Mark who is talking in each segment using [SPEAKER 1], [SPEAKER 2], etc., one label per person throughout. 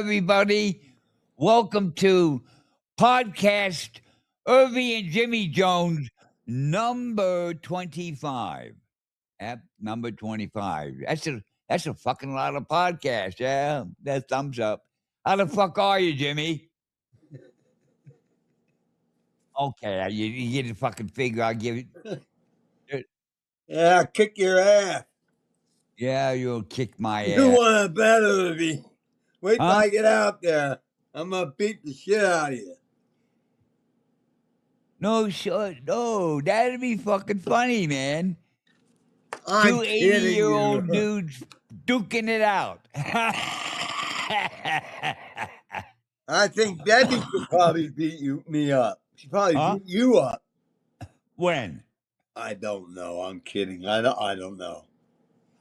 [SPEAKER 1] everybody. Welcome to podcast Irvy and Jimmy Jones, number 25. Number 25. That's a fucking lot of podcasts. Yeah, that thumbs up. How the fuck are you, Jimmy? Okay, you get the fucking figure. I'll give it.
[SPEAKER 2] Yeah, kick your ass.
[SPEAKER 1] Yeah, you'll kick my
[SPEAKER 2] You
[SPEAKER 1] ass.
[SPEAKER 2] want a better of me. Wait till
[SPEAKER 1] Huh?
[SPEAKER 2] I get out there. I'm going to beat the shit out of you.
[SPEAKER 1] No, sure. No, that'd be fucking funny, man.
[SPEAKER 2] I'm
[SPEAKER 1] Two
[SPEAKER 2] kidding
[SPEAKER 1] 80-year-old
[SPEAKER 2] you.
[SPEAKER 1] dudes duking it out.
[SPEAKER 2] I think Debbie could probably beat me up. She probably
[SPEAKER 1] Huh?
[SPEAKER 2] beat you up.
[SPEAKER 1] When?
[SPEAKER 2] I don't know. I'm kidding. I don't know.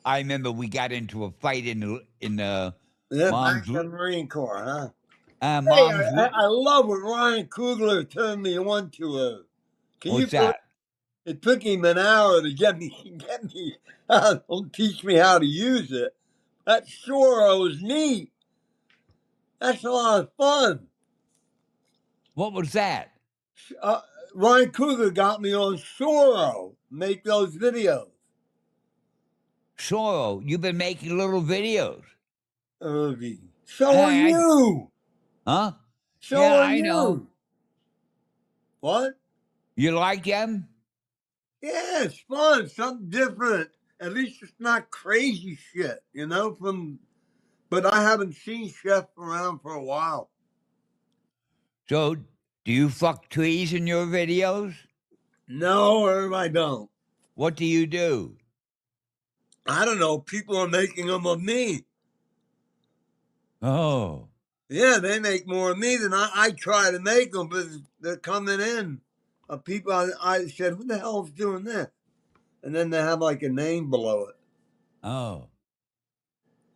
[SPEAKER 1] I remember we got into a fight in the
[SPEAKER 2] Yeah, back
[SPEAKER 1] mom's
[SPEAKER 2] in the Marine Corps, huh?
[SPEAKER 1] uh,
[SPEAKER 2] Hey,
[SPEAKER 1] mom's.
[SPEAKER 2] I love what Ryan Coogler turned me on to her. Can you
[SPEAKER 1] What's
[SPEAKER 2] believe
[SPEAKER 1] that?
[SPEAKER 2] it took him an hour to get me teach me how to use it. That Shoro was neat. That's a lot of fun.
[SPEAKER 1] What was that?
[SPEAKER 2] Uh, Ryan Coogler got me on Shoro. Make those videos.
[SPEAKER 1] Sorrow, you've been making little videos.
[SPEAKER 2] Irvy. So are
[SPEAKER 1] I,
[SPEAKER 2] you.
[SPEAKER 1] huh?
[SPEAKER 2] So
[SPEAKER 1] Yeah,
[SPEAKER 2] are
[SPEAKER 1] I know.
[SPEAKER 2] you. What?
[SPEAKER 1] You like them?
[SPEAKER 2] Yeah, it's fun. Something different. At least it's not crazy shit, but I haven't seen Chef around for a while.
[SPEAKER 1] So, do you fuck trees in your videos?
[SPEAKER 2] No, Irv, I don't.
[SPEAKER 1] What do you do?
[SPEAKER 2] I don't know. People are making them of me.
[SPEAKER 1] Oh.
[SPEAKER 2] Yeah, they make more of me than I try to make them, but they're coming in. People, I said, who the hell's doing this? And then they have like a name below it.
[SPEAKER 1] Oh.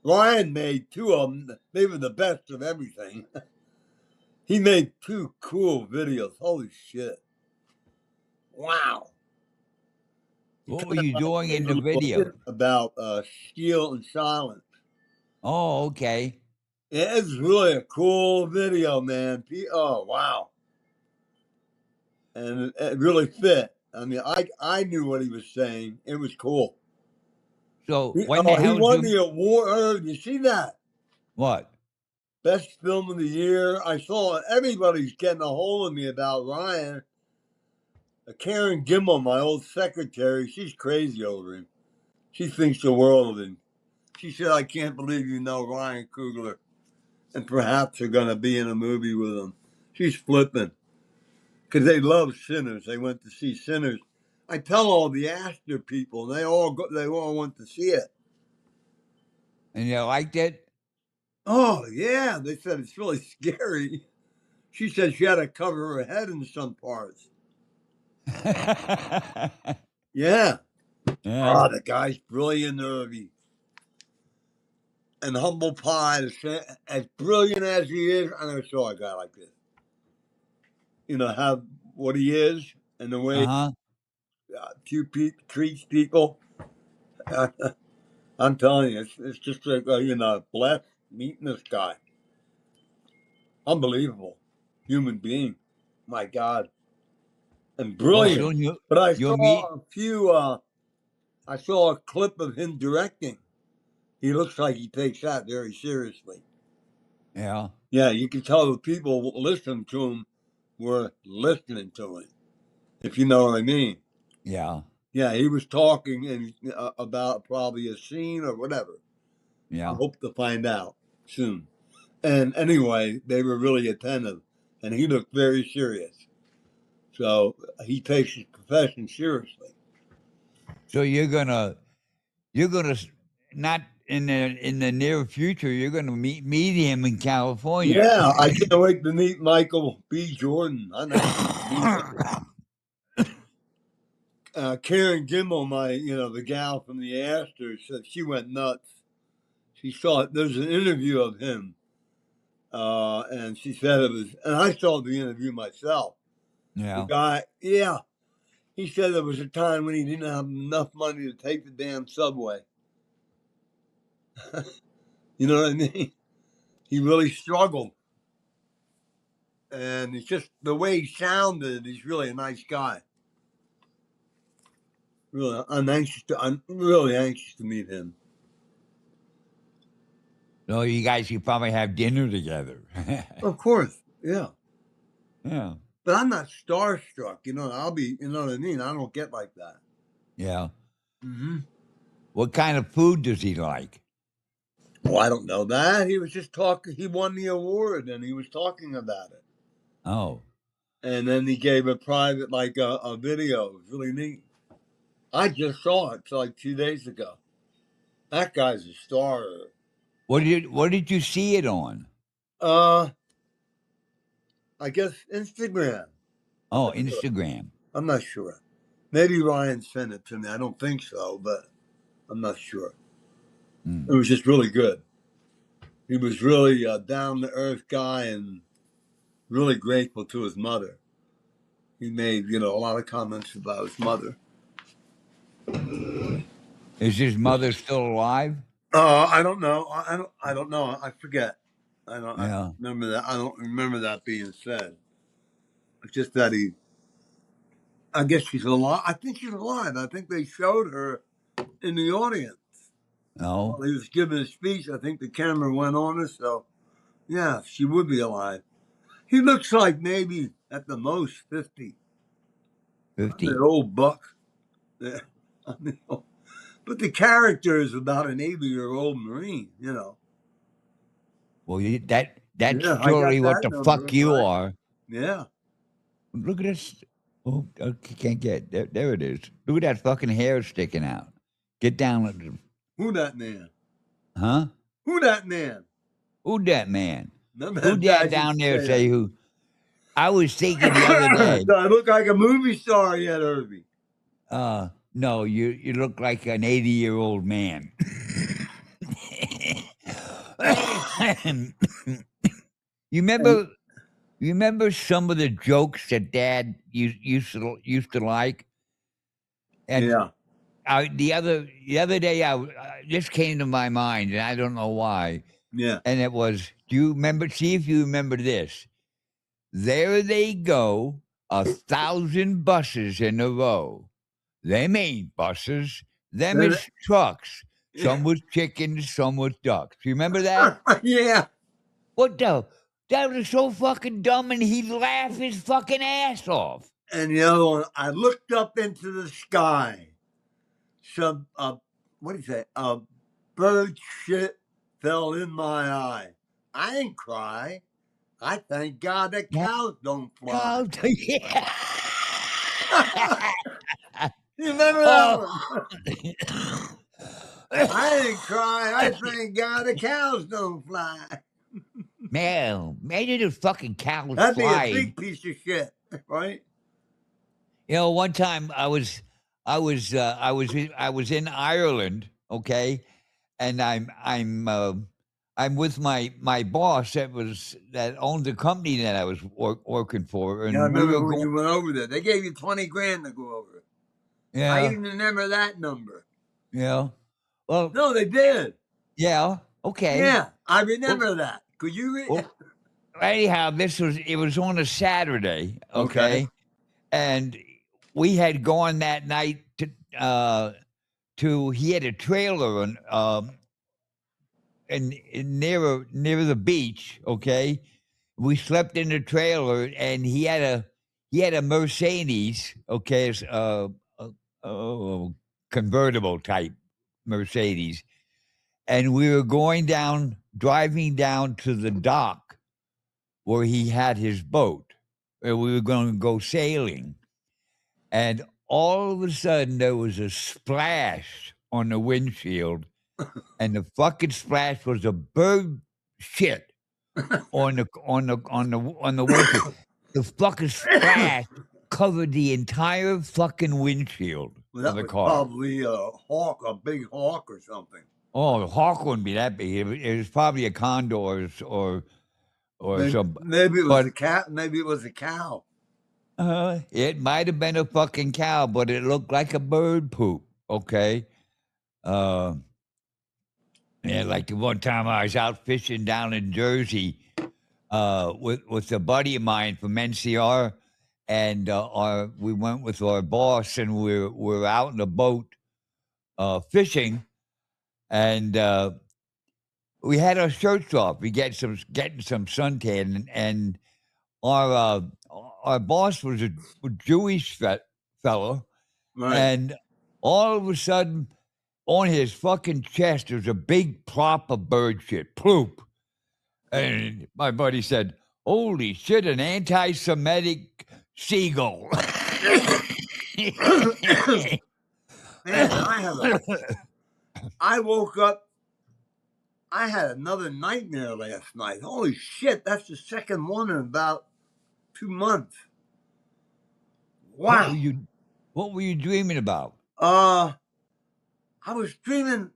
[SPEAKER 2] Ryan made two of them. They were the best of everything. He made two cool videos. Holy shit. Wow.
[SPEAKER 1] What were you doing in the video?
[SPEAKER 2] About Steel and Silence.
[SPEAKER 1] Oh, okay.
[SPEAKER 2] Yeah, it's really a cool video, man. Oh, wow. And it really fit. I mean, I knew what he was saying. It was cool.
[SPEAKER 1] So when the
[SPEAKER 2] He
[SPEAKER 1] hell did
[SPEAKER 2] won
[SPEAKER 1] you
[SPEAKER 2] the award. You see that?
[SPEAKER 1] what?
[SPEAKER 2] Best film of the year. I saw everybody's getting a hold of me about Ryan. Karen Gimmel, my old secretary, she's crazy over him. She thinks the world of him. She said, I can't believe you know Ryan Coogler. And perhaps you're going to be in a movie with him. She's flipping. Because they love Sinners. They went to see Sinners. I tell all the Astor people, they all went to see it.
[SPEAKER 1] And you liked it?
[SPEAKER 2] Oh, yeah. They said it's really scary. She said she had to cover her head in some parts. Yeah.
[SPEAKER 1] Yeah.
[SPEAKER 2] Oh, the guy's brilliant, Irvy. And Humble Pie, as brilliant as he is, I never saw a guy like this. Have what he is and the way
[SPEAKER 1] Uh-huh.
[SPEAKER 2] treats people. I'm telling you, it's just like, blessed meeting this guy. Unbelievable human being. My God. And
[SPEAKER 1] Well,
[SPEAKER 2] brilliant.
[SPEAKER 1] soon
[SPEAKER 2] But I
[SPEAKER 1] you'll meet.
[SPEAKER 2] I saw a clip of him directing. He looks like he takes that very seriously.
[SPEAKER 1] Yeah.
[SPEAKER 2] Yeah, you can tell the people listening to him were listening to him, if you know what I mean.
[SPEAKER 1] Yeah.
[SPEAKER 2] Yeah, he was talking about probably a scene or whatever. I
[SPEAKER 1] Yeah.
[SPEAKER 2] hope to find out soon. And anyway, they were really attentive, and he looked very serious. So he takes his profession seriously.
[SPEAKER 1] So you're gonna not in the near future, you're gonna meet him in California.
[SPEAKER 2] Yeah, I can't wait to meet Michael B. Jordan. I know. Karen Gimmel, the gal from the Astors, said she went nuts. She saw it. There's an interview of him, and she said it was. And I saw the interview myself. The
[SPEAKER 1] Yeah.
[SPEAKER 2] guy, yeah, he said there was a time when he didn't have enough money to take the damn subway. You know what I mean? He really struggled. And it's just the way he sounded. He's really a nice guy. Really, I'm really anxious to meet him.
[SPEAKER 1] So you guys should probably have dinner together.
[SPEAKER 2] Of course, yeah.
[SPEAKER 1] Yeah.
[SPEAKER 2] But I'm not starstruck. I'll be. You know what I mean? I don't get like that.
[SPEAKER 1] Yeah.
[SPEAKER 2] Mm-hmm.
[SPEAKER 1] What kind of food does he like?
[SPEAKER 2] Well, I don't know that. He was just talking. He won the award, and he was talking about it.
[SPEAKER 1] Oh.
[SPEAKER 2] And then he gave a private, like a video. It was really neat. I just saw it like 2 days ago. That guy's a star.
[SPEAKER 1] What did you see it on?
[SPEAKER 2] Uh, I guess Instagram. I'm
[SPEAKER 1] Oh,
[SPEAKER 2] not sure.
[SPEAKER 1] Instagram.
[SPEAKER 2] I'm not sure. Maybe Ryan sent it to me. I don't think so, but I'm not sure. It was just really good. He was really a down to earth guy and really grateful to his mother. He made, a lot of comments about his mother.
[SPEAKER 1] Is his mother still alive?
[SPEAKER 2] I don't know. I don't know. I forget. I
[SPEAKER 1] Yeah.
[SPEAKER 2] remember that. I don't remember that being said. It's just that I guess she's alive. I think she's alive. I think they showed her in the audience
[SPEAKER 1] No.
[SPEAKER 2] while he was giving his speech. I think the camera went on her, so yeah, she would be alive. He looks like maybe at the most 50. An
[SPEAKER 1] 50.
[SPEAKER 2] old buck. Yeah. I mean, but the character is about an 80-year-old Marine.
[SPEAKER 1] Well, that's
[SPEAKER 2] Yeah, I got
[SPEAKER 1] surely what
[SPEAKER 2] that
[SPEAKER 1] the
[SPEAKER 2] number
[SPEAKER 1] fuck you
[SPEAKER 2] right.
[SPEAKER 1] are.
[SPEAKER 2] Yeah.
[SPEAKER 1] Look at this. Oh, I can't get there. It is. Look at that fucking hair sticking out. Get down.
[SPEAKER 2] Who that man?
[SPEAKER 1] Huh?
[SPEAKER 2] Who that man?
[SPEAKER 1] Who that man?
[SPEAKER 2] That
[SPEAKER 1] Who
[SPEAKER 2] man
[SPEAKER 1] that
[SPEAKER 2] died
[SPEAKER 1] down
[SPEAKER 2] to
[SPEAKER 1] there
[SPEAKER 2] say that.
[SPEAKER 1] say who? I was thinking the other day.
[SPEAKER 2] Do I look like a movie star yet, Irvy?
[SPEAKER 1] No, you look like an 80-year-old man. you
[SPEAKER 2] And,
[SPEAKER 1] remember? You remember some of the jokes that Dad used to like? And
[SPEAKER 2] yeah.
[SPEAKER 1] the other day, just came to my mind, and I don't know why.
[SPEAKER 2] Yeah.
[SPEAKER 1] And it was, do you remember? See if you remember this. There they go, 1,000 buses in a row. Them ain't buses. Them
[SPEAKER 2] Then-
[SPEAKER 1] is trucks. Some with chickens, some with ducks. You remember that?
[SPEAKER 2] yeah.
[SPEAKER 1] What the? That was so fucking dumb, and he'd laugh his fucking ass off.
[SPEAKER 2] And the other one, I looked up into the sky. Some, what do you say? A bird shit fell in my eye. I ain't cry. I thank God that
[SPEAKER 1] Yeah.
[SPEAKER 2] cows don't fly.
[SPEAKER 1] Oh, yeah.
[SPEAKER 2] You remember that one?
[SPEAKER 1] Oh.
[SPEAKER 2] I didn't cry. I thank God the cows don't fly.
[SPEAKER 1] Man, imagine if fucking cows
[SPEAKER 2] That'd be a
[SPEAKER 1] flying.
[SPEAKER 2] big piece of shit, right?
[SPEAKER 1] One time I was in Ireland, okay, and I'm with my boss that owned the company that I was working for,
[SPEAKER 2] Yeah, I
[SPEAKER 1] and we
[SPEAKER 2] remember
[SPEAKER 1] were
[SPEAKER 2] when
[SPEAKER 1] going.
[SPEAKER 2] you went over there. They gave you 20 grand to go over. I
[SPEAKER 1] Yeah,
[SPEAKER 2] even remember that number.
[SPEAKER 1] yeah. Well,
[SPEAKER 2] No, they did.
[SPEAKER 1] yeah, okay.
[SPEAKER 2] Yeah, I
[SPEAKER 1] Well,
[SPEAKER 2] remember that. Could you?
[SPEAKER 1] well, anyhow, it was on a Saturday,
[SPEAKER 2] Okay.
[SPEAKER 1] okay, and we had gone that night to he had a trailer and near the beach, okay. We slept in the trailer, and he had a Mercedes, okay, it's a convertible type Mercedes, and we were driving down to the dock where he had his boat, where we were going to go sailing, and all of a sudden there was a splash on the windshield, and the fucking splash was a bird shit on the windshield. The fucking splash covered the entire fucking windshield
[SPEAKER 2] Well,
[SPEAKER 1] of
[SPEAKER 2] that
[SPEAKER 1] the
[SPEAKER 2] was
[SPEAKER 1] car.
[SPEAKER 2] probably a hawk, a big hawk or something.
[SPEAKER 1] Oh, the hawk wouldn't be that big. It was probably a condor or some.
[SPEAKER 2] Maybe it was
[SPEAKER 1] But
[SPEAKER 2] a cat. Maybe it was a cow.
[SPEAKER 1] it might have been a fucking cow, but it looked like a bird poop. Okay. Uh, Yeah, like the one time I was out fishing down in Jersey with a buddy of mine from NCR, and we went with our boss, and we're out in a boat fishing, and we had our shirts off. We getting some suntan, and our uh, our boss was a Jewish fellow,
[SPEAKER 2] Right.
[SPEAKER 1] and all of a sudden, on his fucking chest, there's a big plop of bird shit. Ploop. And my buddy said, "Holy shit, an anti-Semitic seagull."
[SPEAKER 2] Man, I woke up. I had another nightmare last night. Holy shit, that's the second one in about 2 months.
[SPEAKER 1] what
[SPEAKER 2] Wow.
[SPEAKER 1] were you what were you dreaming about?
[SPEAKER 2] Uh, I was dreaming.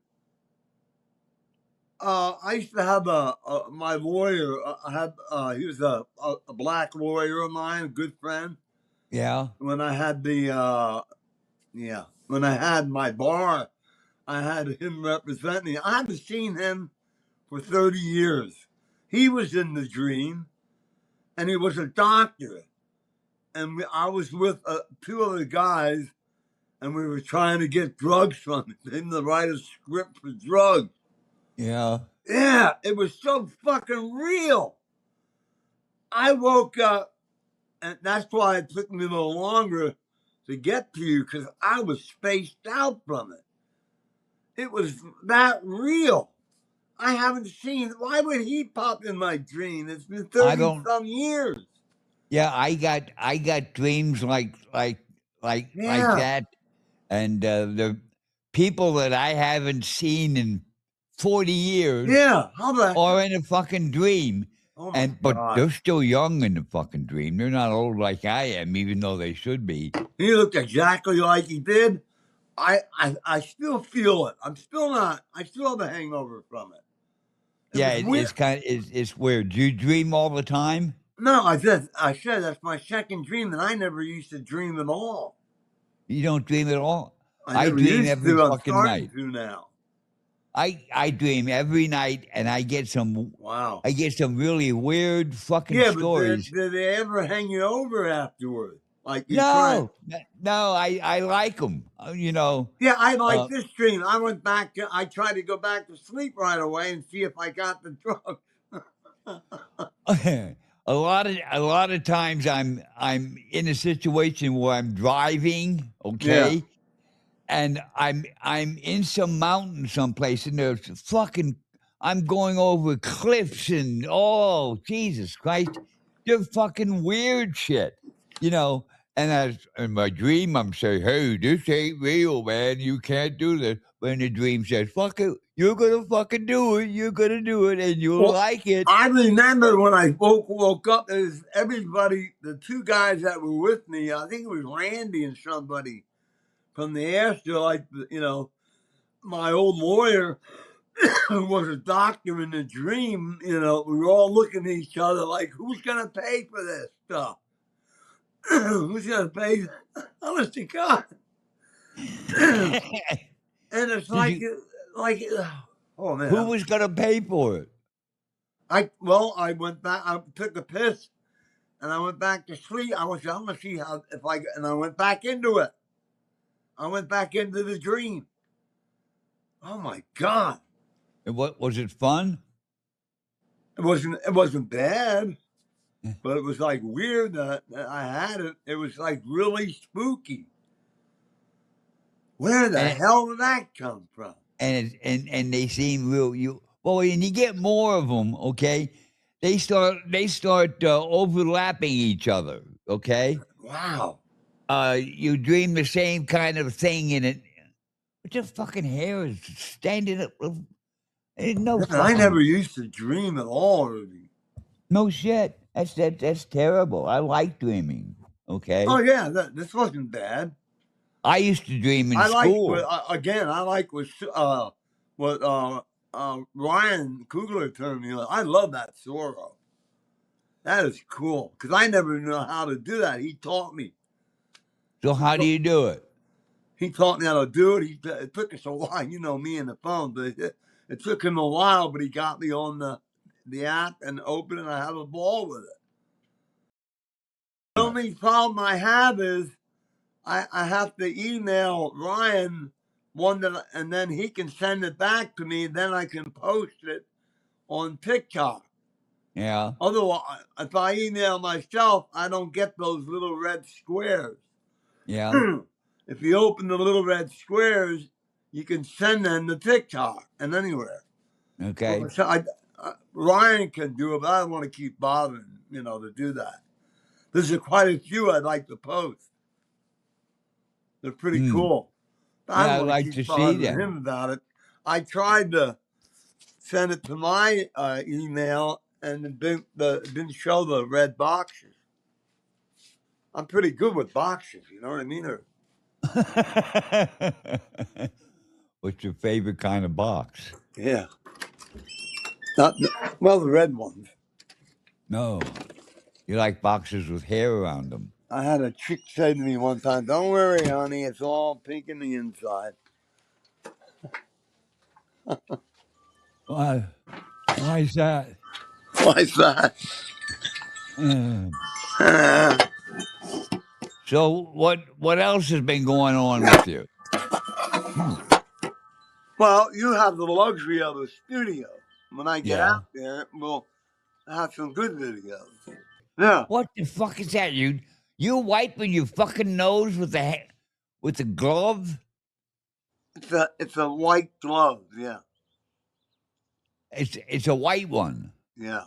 [SPEAKER 2] I used to have my lawyer. I had he was a black lawyer of mine, a good friend.
[SPEAKER 1] Yeah.
[SPEAKER 2] When I had when I had my bar, I had him represent me. I haven't seen him for 30 years. He was in the dream, and he was a doctor. And I was with two other guys, and we were trying to get drugs from him to write a script for drugs.
[SPEAKER 1] Yeah.
[SPEAKER 2] Yeah, it was so fucking real. I woke up, and that's why it took me a little longer to get to you, because I was spaced out from it. It was that real. I haven't seen. Why would he pop in my dream? It's been
[SPEAKER 1] I
[SPEAKER 2] 30
[SPEAKER 1] don't
[SPEAKER 2] some years.
[SPEAKER 1] Yeah, I got dreams like
[SPEAKER 2] Yeah,
[SPEAKER 1] that, and the people that I haven't seen in 40 years
[SPEAKER 2] yeah. How the hell?
[SPEAKER 1] are in a fucking dream.
[SPEAKER 2] Oh my
[SPEAKER 1] But
[SPEAKER 2] God.
[SPEAKER 1] they're still young in the fucking dream. They're not old like I am, even though they should be.
[SPEAKER 2] He looked exactly like he did. I still feel it. I'm still not. I still have a hangover from it. It
[SPEAKER 1] Yeah,
[SPEAKER 2] was weird.
[SPEAKER 1] it's weird. Do you dream all the time?
[SPEAKER 2] No, I said that's my second dream, and I never used to dream at all.
[SPEAKER 1] You don't dream at all?
[SPEAKER 2] I
[SPEAKER 1] I
[SPEAKER 2] never
[SPEAKER 1] dream
[SPEAKER 2] used
[SPEAKER 1] every
[SPEAKER 2] to. I'm
[SPEAKER 1] fucking
[SPEAKER 2] starting
[SPEAKER 1] night.
[SPEAKER 2] to now.
[SPEAKER 1] I dream every night, and
[SPEAKER 2] Wow.
[SPEAKER 1] I get some really weird fucking
[SPEAKER 2] Yeah, but
[SPEAKER 1] stories.
[SPEAKER 2] did they ever hang you over afterward? Like you trying?
[SPEAKER 1] No, I like them.
[SPEAKER 2] Yeah, I like
[SPEAKER 1] Uh,
[SPEAKER 2] this dream. I went back. I tried to go back to sleep right away and see if I got the drug.
[SPEAKER 1] a lot of times I'm in a situation where I'm driving,
[SPEAKER 2] Yeah,
[SPEAKER 1] okay, and I'm in some mountain someplace, and there's fucking I'm going over cliffs, and oh Jesus Christ, they're fucking weird shit, you know. And as in my dream, I'm saying, "Hey, this ain't real, man. You can't do this." When the dream says, "Fuck it, you're gonna fucking do it. You're gonna do it, and you'll
[SPEAKER 2] well,
[SPEAKER 1] like it."
[SPEAKER 2] I remember when I woke up. It was everybody, the two guys that were with me. I think it was Randy and somebody from the afterlife. My old lawyer who was a doctor in the dream. We were all looking at each other like, "Who's gonna pay for this stuff? Who's gonna pay?" Honest to God. And it's
[SPEAKER 1] Did you?
[SPEAKER 2] like, oh
[SPEAKER 1] Who
[SPEAKER 2] man.
[SPEAKER 1] was gonna pay for it?
[SPEAKER 2] I went back. I took a piss, and I went back to sleep. I'm gonna see how if I and I went back into it. I went back into the dream. Oh my God!
[SPEAKER 1] And what was it fun?
[SPEAKER 2] It wasn't bad, but it was like weird that I had it. It was like really spooky. Where the
[SPEAKER 1] And
[SPEAKER 2] hell did that come from?
[SPEAKER 1] and they seem real. And you get more of them. Okay, they start overlapping each other. Okay,
[SPEAKER 2] Wow.
[SPEAKER 1] you dream the same kind of thing, and it. What your fucking hair is standing up? Ain't no
[SPEAKER 2] Man, I
[SPEAKER 1] fucking
[SPEAKER 2] never used to dream at all, Rudy.
[SPEAKER 1] no shit. That's terrible. I like dreaming.
[SPEAKER 2] Oh
[SPEAKER 1] Okay,
[SPEAKER 2] yeah, this wasn't bad.
[SPEAKER 1] I used to dream in
[SPEAKER 2] I like
[SPEAKER 1] school.
[SPEAKER 2] again. I like what Ryan Coogler told me. I love that Zorro. That is cool because I never knew how to do that. He taught me.
[SPEAKER 1] So
[SPEAKER 2] He
[SPEAKER 1] how do
[SPEAKER 2] taught,
[SPEAKER 1] you do it?
[SPEAKER 2] he taught me how to do it. It took us a while, me and the phone, but it took him a while. But he got me on the app and opened it, and I have a ball with it. The only problem I have is I have to email Ryan and then he can send it back to me. Then I can post it on TikTok.
[SPEAKER 1] Yeah.
[SPEAKER 2] Otherwise, if I email myself, I don't get those little red squares.
[SPEAKER 1] Yeah.
[SPEAKER 2] If you open the little red squares, you can send them to TikTok and anywhere.
[SPEAKER 1] Okay.
[SPEAKER 2] So Ryan can do it, but I don't want to keep bothering, to do that. There's quite a few I'd like to post. They're pretty cool. I
[SPEAKER 1] Yeah,
[SPEAKER 2] don't
[SPEAKER 1] I'd
[SPEAKER 2] want to
[SPEAKER 1] like to
[SPEAKER 2] keep
[SPEAKER 1] see
[SPEAKER 2] bothering
[SPEAKER 1] them.
[SPEAKER 2] him about it. I tried to send it to my email, and it didn't show the red boxes. I'm pretty good with boxes, you know what I mean?
[SPEAKER 1] What's your favorite kind of box?
[SPEAKER 2] Yeah. Not well, the red ones.
[SPEAKER 1] No. You like boxes with hair around them.
[SPEAKER 2] I had a chick say to me one time, "Don't worry, honey, it's all pink in the inside."
[SPEAKER 1] Why? Why is that?
[SPEAKER 2] Why's that?
[SPEAKER 1] So what else has been going on with you?
[SPEAKER 2] Well, you have the luxury of a studio. When I get
[SPEAKER 1] Yeah.
[SPEAKER 2] out there, we'll have some good videos. Yeah,
[SPEAKER 1] What the fuck is that? You wiping your fucking nose with the glove?
[SPEAKER 2] it's a white glove. Yeah,
[SPEAKER 1] It's a white one.
[SPEAKER 2] yeah.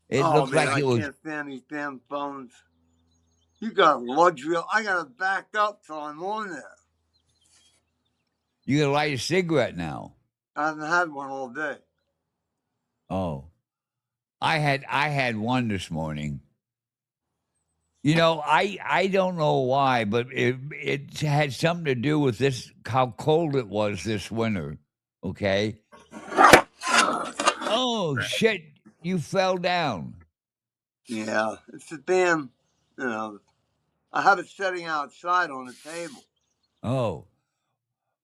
[SPEAKER 1] It
[SPEAKER 2] Oh
[SPEAKER 1] looks
[SPEAKER 2] man,
[SPEAKER 1] like
[SPEAKER 2] I
[SPEAKER 1] it was.
[SPEAKER 2] can't stand these damn phones. You got luxury. I gotta back up till I'm on there.
[SPEAKER 1] You gonna light a cigarette now?
[SPEAKER 2] I haven't had one all day.
[SPEAKER 1] Oh, I had one this morning. I don't know why, but it had something to do with this how cold it was this winter. Okay. Oh shit! You fell down.
[SPEAKER 2] Yeah, it's a damn. I have it sitting outside on the table.
[SPEAKER 1] Oh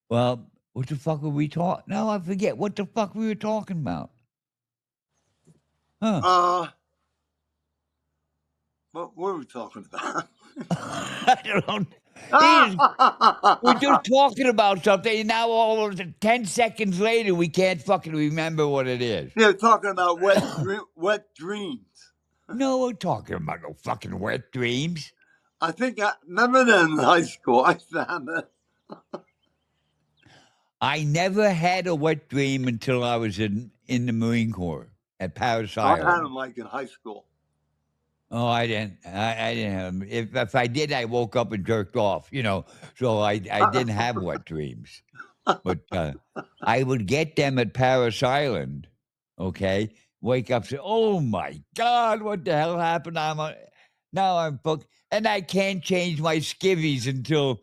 [SPEAKER 1] well, what the fuck were we talking? No, I forget what the fuck we were talking about. Huh?
[SPEAKER 2] What were we talking about?
[SPEAKER 1] I don't know. We're just talking about something, and now all of 10 seconds later, we can't fucking remember what it is.
[SPEAKER 2] Yeah, talking about wet dreams.
[SPEAKER 1] No, we're talking about no fucking wet dreams.
[SPEAKER 2] I think I remember that in high school. I found that.
[SPEAKER 1] I never had a wet dream until I was in the Marine Corps at Paris
[SPEAKER 2] I had
[SPEAKER 1] Island.
[SPEAKER 2] them like in high school.
[SPEAKER 1] Oh, I didn't. I didn't have them. If I did, I woke up and jerked off. So I didn't have wet dreams. But I would get them at Paris Island. Okay, wake up, say, "Oh my God, what the hell happened?" Now I'm booked, and I can't change my skivvies until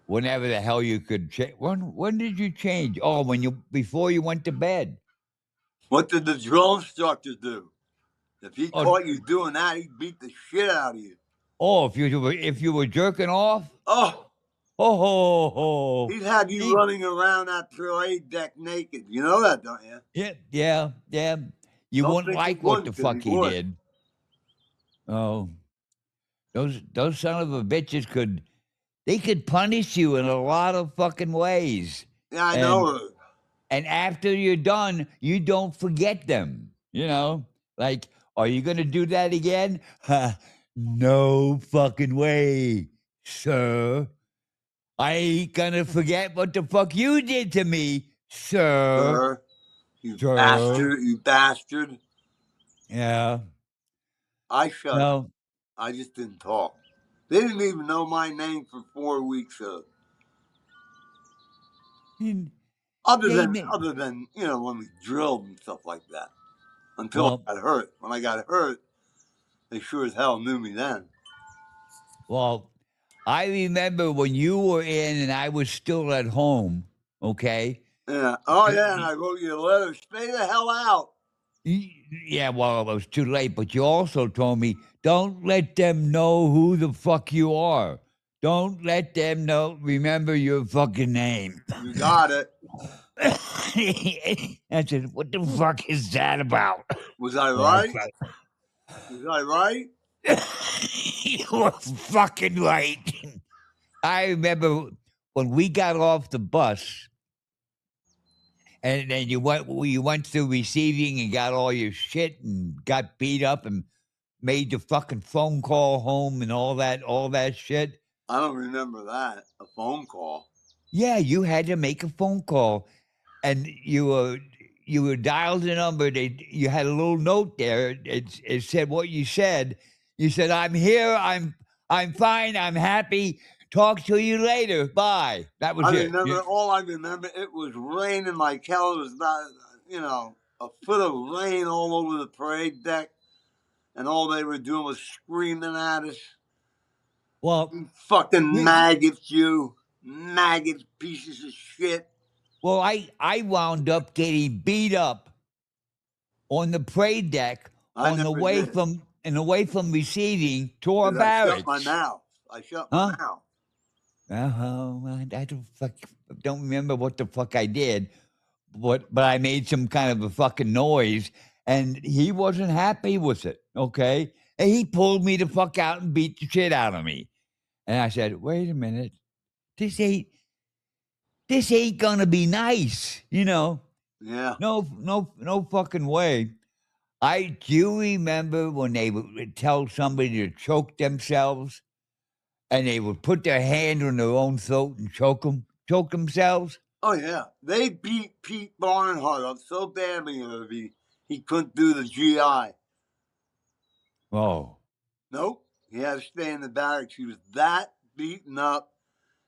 [SPEAKER 1] whenever the hell you could change. When did you change? Oh, before you went to bed.
[SPEAKER 2] What did the drill instructor do? If he
[SPEAKER 1] Oh,
[SPEAKER 2] caught you doing that, he'd beat the shit out of you.
[SPEAKER 1] oh, if you were jerking off.
[SPEAKER 2] Oh,
[SPEAKER 1] Oh,
[SPEAKER 2] he'd have you running around that parade deck naked. You know that, don't you?
[SPEAKER 1] yeah. You
[SPEAKER 2] Don't
[SPEAKER 1] wouldn't
[SPEAKER 2] think he
[SPEAKER 1] like what the
[SPEAKER 2] wouldn't, 'cause he
[SPEAKER 1] fuck he
[SPEAKER 2] would.
[SPEAKER 1] did. Oh, those son of a bitches they could punish you in a lot of fucking ways.
[SPEAKER 2] Yeah, I
[SPEAKER 1] And
[SPEAKER 2] know.
[SPEAKER 1] and after you're done, you don't forget them. Like, are you gonna do that again? No fucking way, sir. I ain't gonna forget what the fuck you did to me, sir.
[SPEAKER 2] Sir, you
[SPEAKER 1] Sir.
[SPEAKER 2] bastard, you bastard.
[SPEAKER 1] Yeah.
[SPEAKER 2] I shut up.
[SPEAKER 1] No.
[SPEAKER 2] I just didn't talk. They didn't even know my name for 4 weeks. Other
[SPEAKER 1] They
[SPEAKER 2] than
[SPEAKER 1] may,
[SPEAKER 2] other than when we drilled and stuff like that. Until
[SPEAKER 1] well,
[SPEAKER 2] I got hurt. When I got hurt, they sure as hell knew me then.
[SPEAKER 1] well, I remember when you were in and I was still at home, okay?
[SPEAKER 2] Yeah. Oh yeah, and I wrote you a letter. Stay the hell out.
[SPEAKER 1] Yeah, well, it was too late, but you also told me, don't let them know who the fuck you are. Don't let them know. Remember your fucking name.
[SPEAKER 2] You got it.
[SPEAKER 1] I said, what the fuck is that about?
[SPEAKER 2] Was I
[SPEAKER 1] Well,
[SPEAKER 2] right? Was I right?
[SPEAKER 1] you were fucking right. I remember when we got off the bus, and then you went through receiving and got all your shit and got beat up and made the fucking phone call home and all that shit.
[SPEAKER 2] I don't remember that. A phone call.
[SPEAKER 1] Yeah, you had to make a phone call, and you were dialed the number. You had a little note there. It said what you said. You said, "I'm here. I'm fine. I'm happy. Talk to you later. Bye." That was
[SPEAKER 2] I
[SPEAKER 1] it.
[SPEAKER 2] remember, all I remember, it was raining like hell. It was about, a foot of rain all over the parade deck. And all they were doing was screaming at us.
[SPEAKER 1] Well,
[SPEAKER 2] You fucking
[SPEAKER 1] we,
[SPEAKER 2] maggots, you. Maggots, pieces of shit.
[SPEAKER 1] well, I wound up getting beat up on the parade deck
[SPEAKER 2] I never did.
[SPEAKER 1] away from receiving to our
[SPEAKER 2] Because I shut my
[SPEAKER 1] barracks.
[SPEAKER 2] mouth. I shut my
[SPEAKER 1] Huh?
[SPEAKER 2] mouth.
[SPEAKER 1] I don't remember what the fuck I did, but I made some kind of a fucking noise, and he wasn't happy with it. Okay, and he pulled me the fuck out and beat the shit out of me. And I said, "Wait a minute, this ain't this ain't gonna be nice, you know?
[SPEAKER 2] Yeah.
[SPEAKER 1] No fucking way." I do remember when they would tell somebody to choke themselves, and they would put their hand on their own throat and choke themselves.
[SPEAKER 2] Oh, yeah. They beat Pete Barnhart up so badly, he couldn't do the GI.
[SPEAKER 1] Oh,
[SPEAKER 2] Nope. He had to stay in the barracks. He was that beaten up.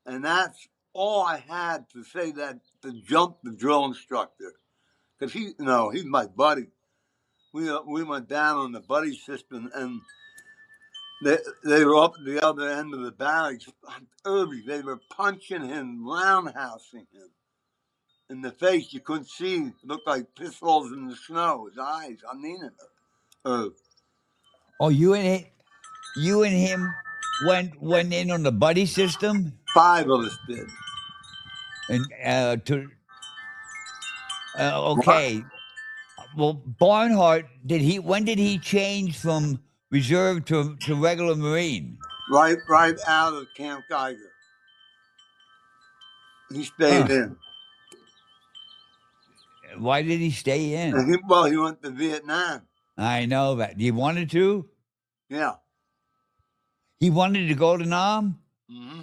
[SPEAKER 2] And that's all I had to say that to jump the drill instructor. Because he's my buddy. We went down on the buddy system, and they were up at the other end of the barracks. Irby, they were punching him, roundhousing him in the face. You couldn't see. It looked like pistols in the snow. His eyes. I mean it.
[SPEAKER 1] oh, you and him went in on the buddy system,
[SPEAKER 2] 5 of us did.
[SPEAKER 1] and to
[SPEAKER 2] What?
[SPEAKER 1] okay. Well, Barnhart when did he change from reserve to regular Marine?
[SPEAKER 2] Right out of Camp Geiger. He stayed
[SPEAKER 1] Huh?
[SPEAKER 2] in.
[SPEAKER 1] Why did he stay in?
[SPEAKER 2] And he went to Vietnam.
[SPEAKER 1] I know that. He wanted to.
[SPEAKER 2] Yeah.
[SPEAKER 1] He wanted to go to Nam.
[SPEAKER 2] Hmm.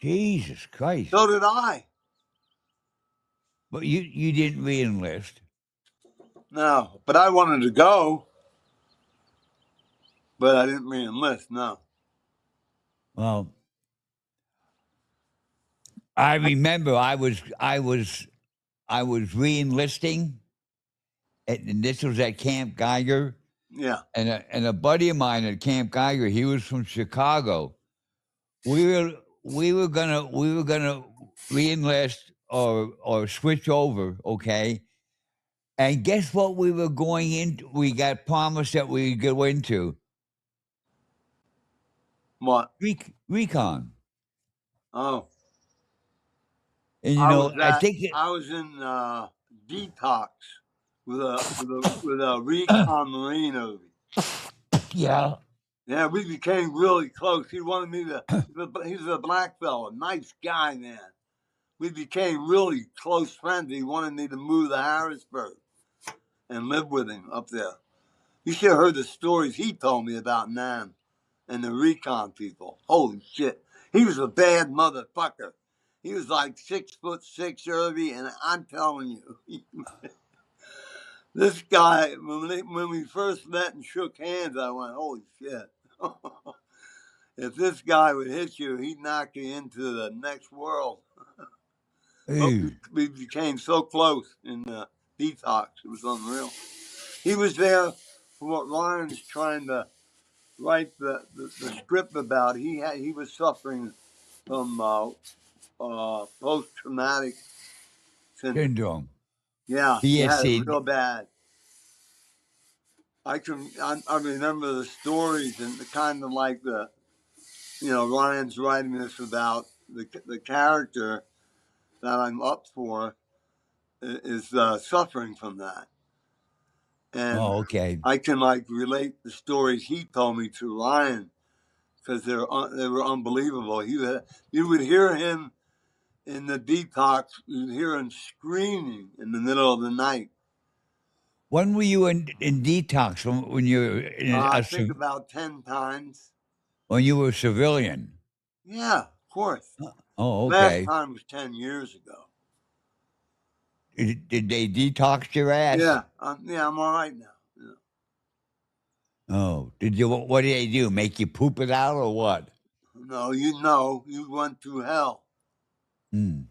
[SPEAKER 1] Jesus Christ!
[SPEAKER 2] So did I.
[SPEAKER 1] But you didn't re-enlist.
[SPEAKER 2] No, but I wanted to go, but I didn't re-enlist. No.
[SPEAKER 1] Well, I remember I was re-enlisting, and this was at Camp Geiger,
[SPEAKER 2] Yeah.
[SPEAKER 1] and a buddy of mine at Camp Geiger, he was from Chicago. We were gonna re-enlist or switch over, okay? And guess what we were going into? We got promised that we would go into
[SPEAKER 2] What?
[SPEAKER 1] recon.
[SPEAKER 2] Oh,
[SPEAKER 1] And
[SPEAKER 2] I was
[SPEAKER 1] I
[SPEAKER 2] at.
[SPEAKER 1] think
[SPEAKER 2] I was in detox with a recon Marine Ovi.
[SPEAKER 1] yeah.
[SPEAKER 2] Yeah, we became really close. He wanted me to. He's a black fella, nice guy, man. We became really close friends. He wanted me to move to Harrisburg and live with him up there. You should have heard the stories he told me about Nam and the recon people. Holy shit. He was a bad motherfucker. He was like 6'6", Irby, and I'm telling you, this guy, when we first met and shook hands, I went, holy shit. If this guy would hit you, he'd knock you into the next world. But
[SPEAKER 1] Ooh,
[SPEAKER 2] we became so close in detox. It was unreal. He was there for what Ryan's trying to write the script about. He was suffering from post traumatic syndrome.
[SPEAKER 1] syndrome.
[SPEAKER 2] Yeah, he had it
[SPEAKER 1] PSC.
[SPEAKER 2] real bad. I remember the stories and the kind of like Ryan's writing this about the character that I'm up for is suffering from that, and
[SPEAKER 1] Oh, okay.
[SPEAKER 2] I can relate the stories he told me to Ryan because they were unbelievable. You would hear him in the detox. You'd hear him screaming in the middle of the night.
[SPEAKER 1] When were you in detox? When you were
[SPEAKER 2] I think about 10 times.
[SPEAKER 1] when you were a civilian?
[SPEAKER 2] Yeah, of course.
[SPEAKER 1] Oh,
[SPEAKER 2] Last
[SPEAKER 1] okay.
[SPEAKER 2] time was 10 years ago.
[SPEAKER 1] Did they detox your ass?
[SPEAKER 2] Yeah, I'm all right now. Yeah.
[SPEAKER 1] Oh, did you? What did they do? Make you poop it out or what?
[SPEAKER 2] No, you went to hell.
[SPEAKER 1] Hmm.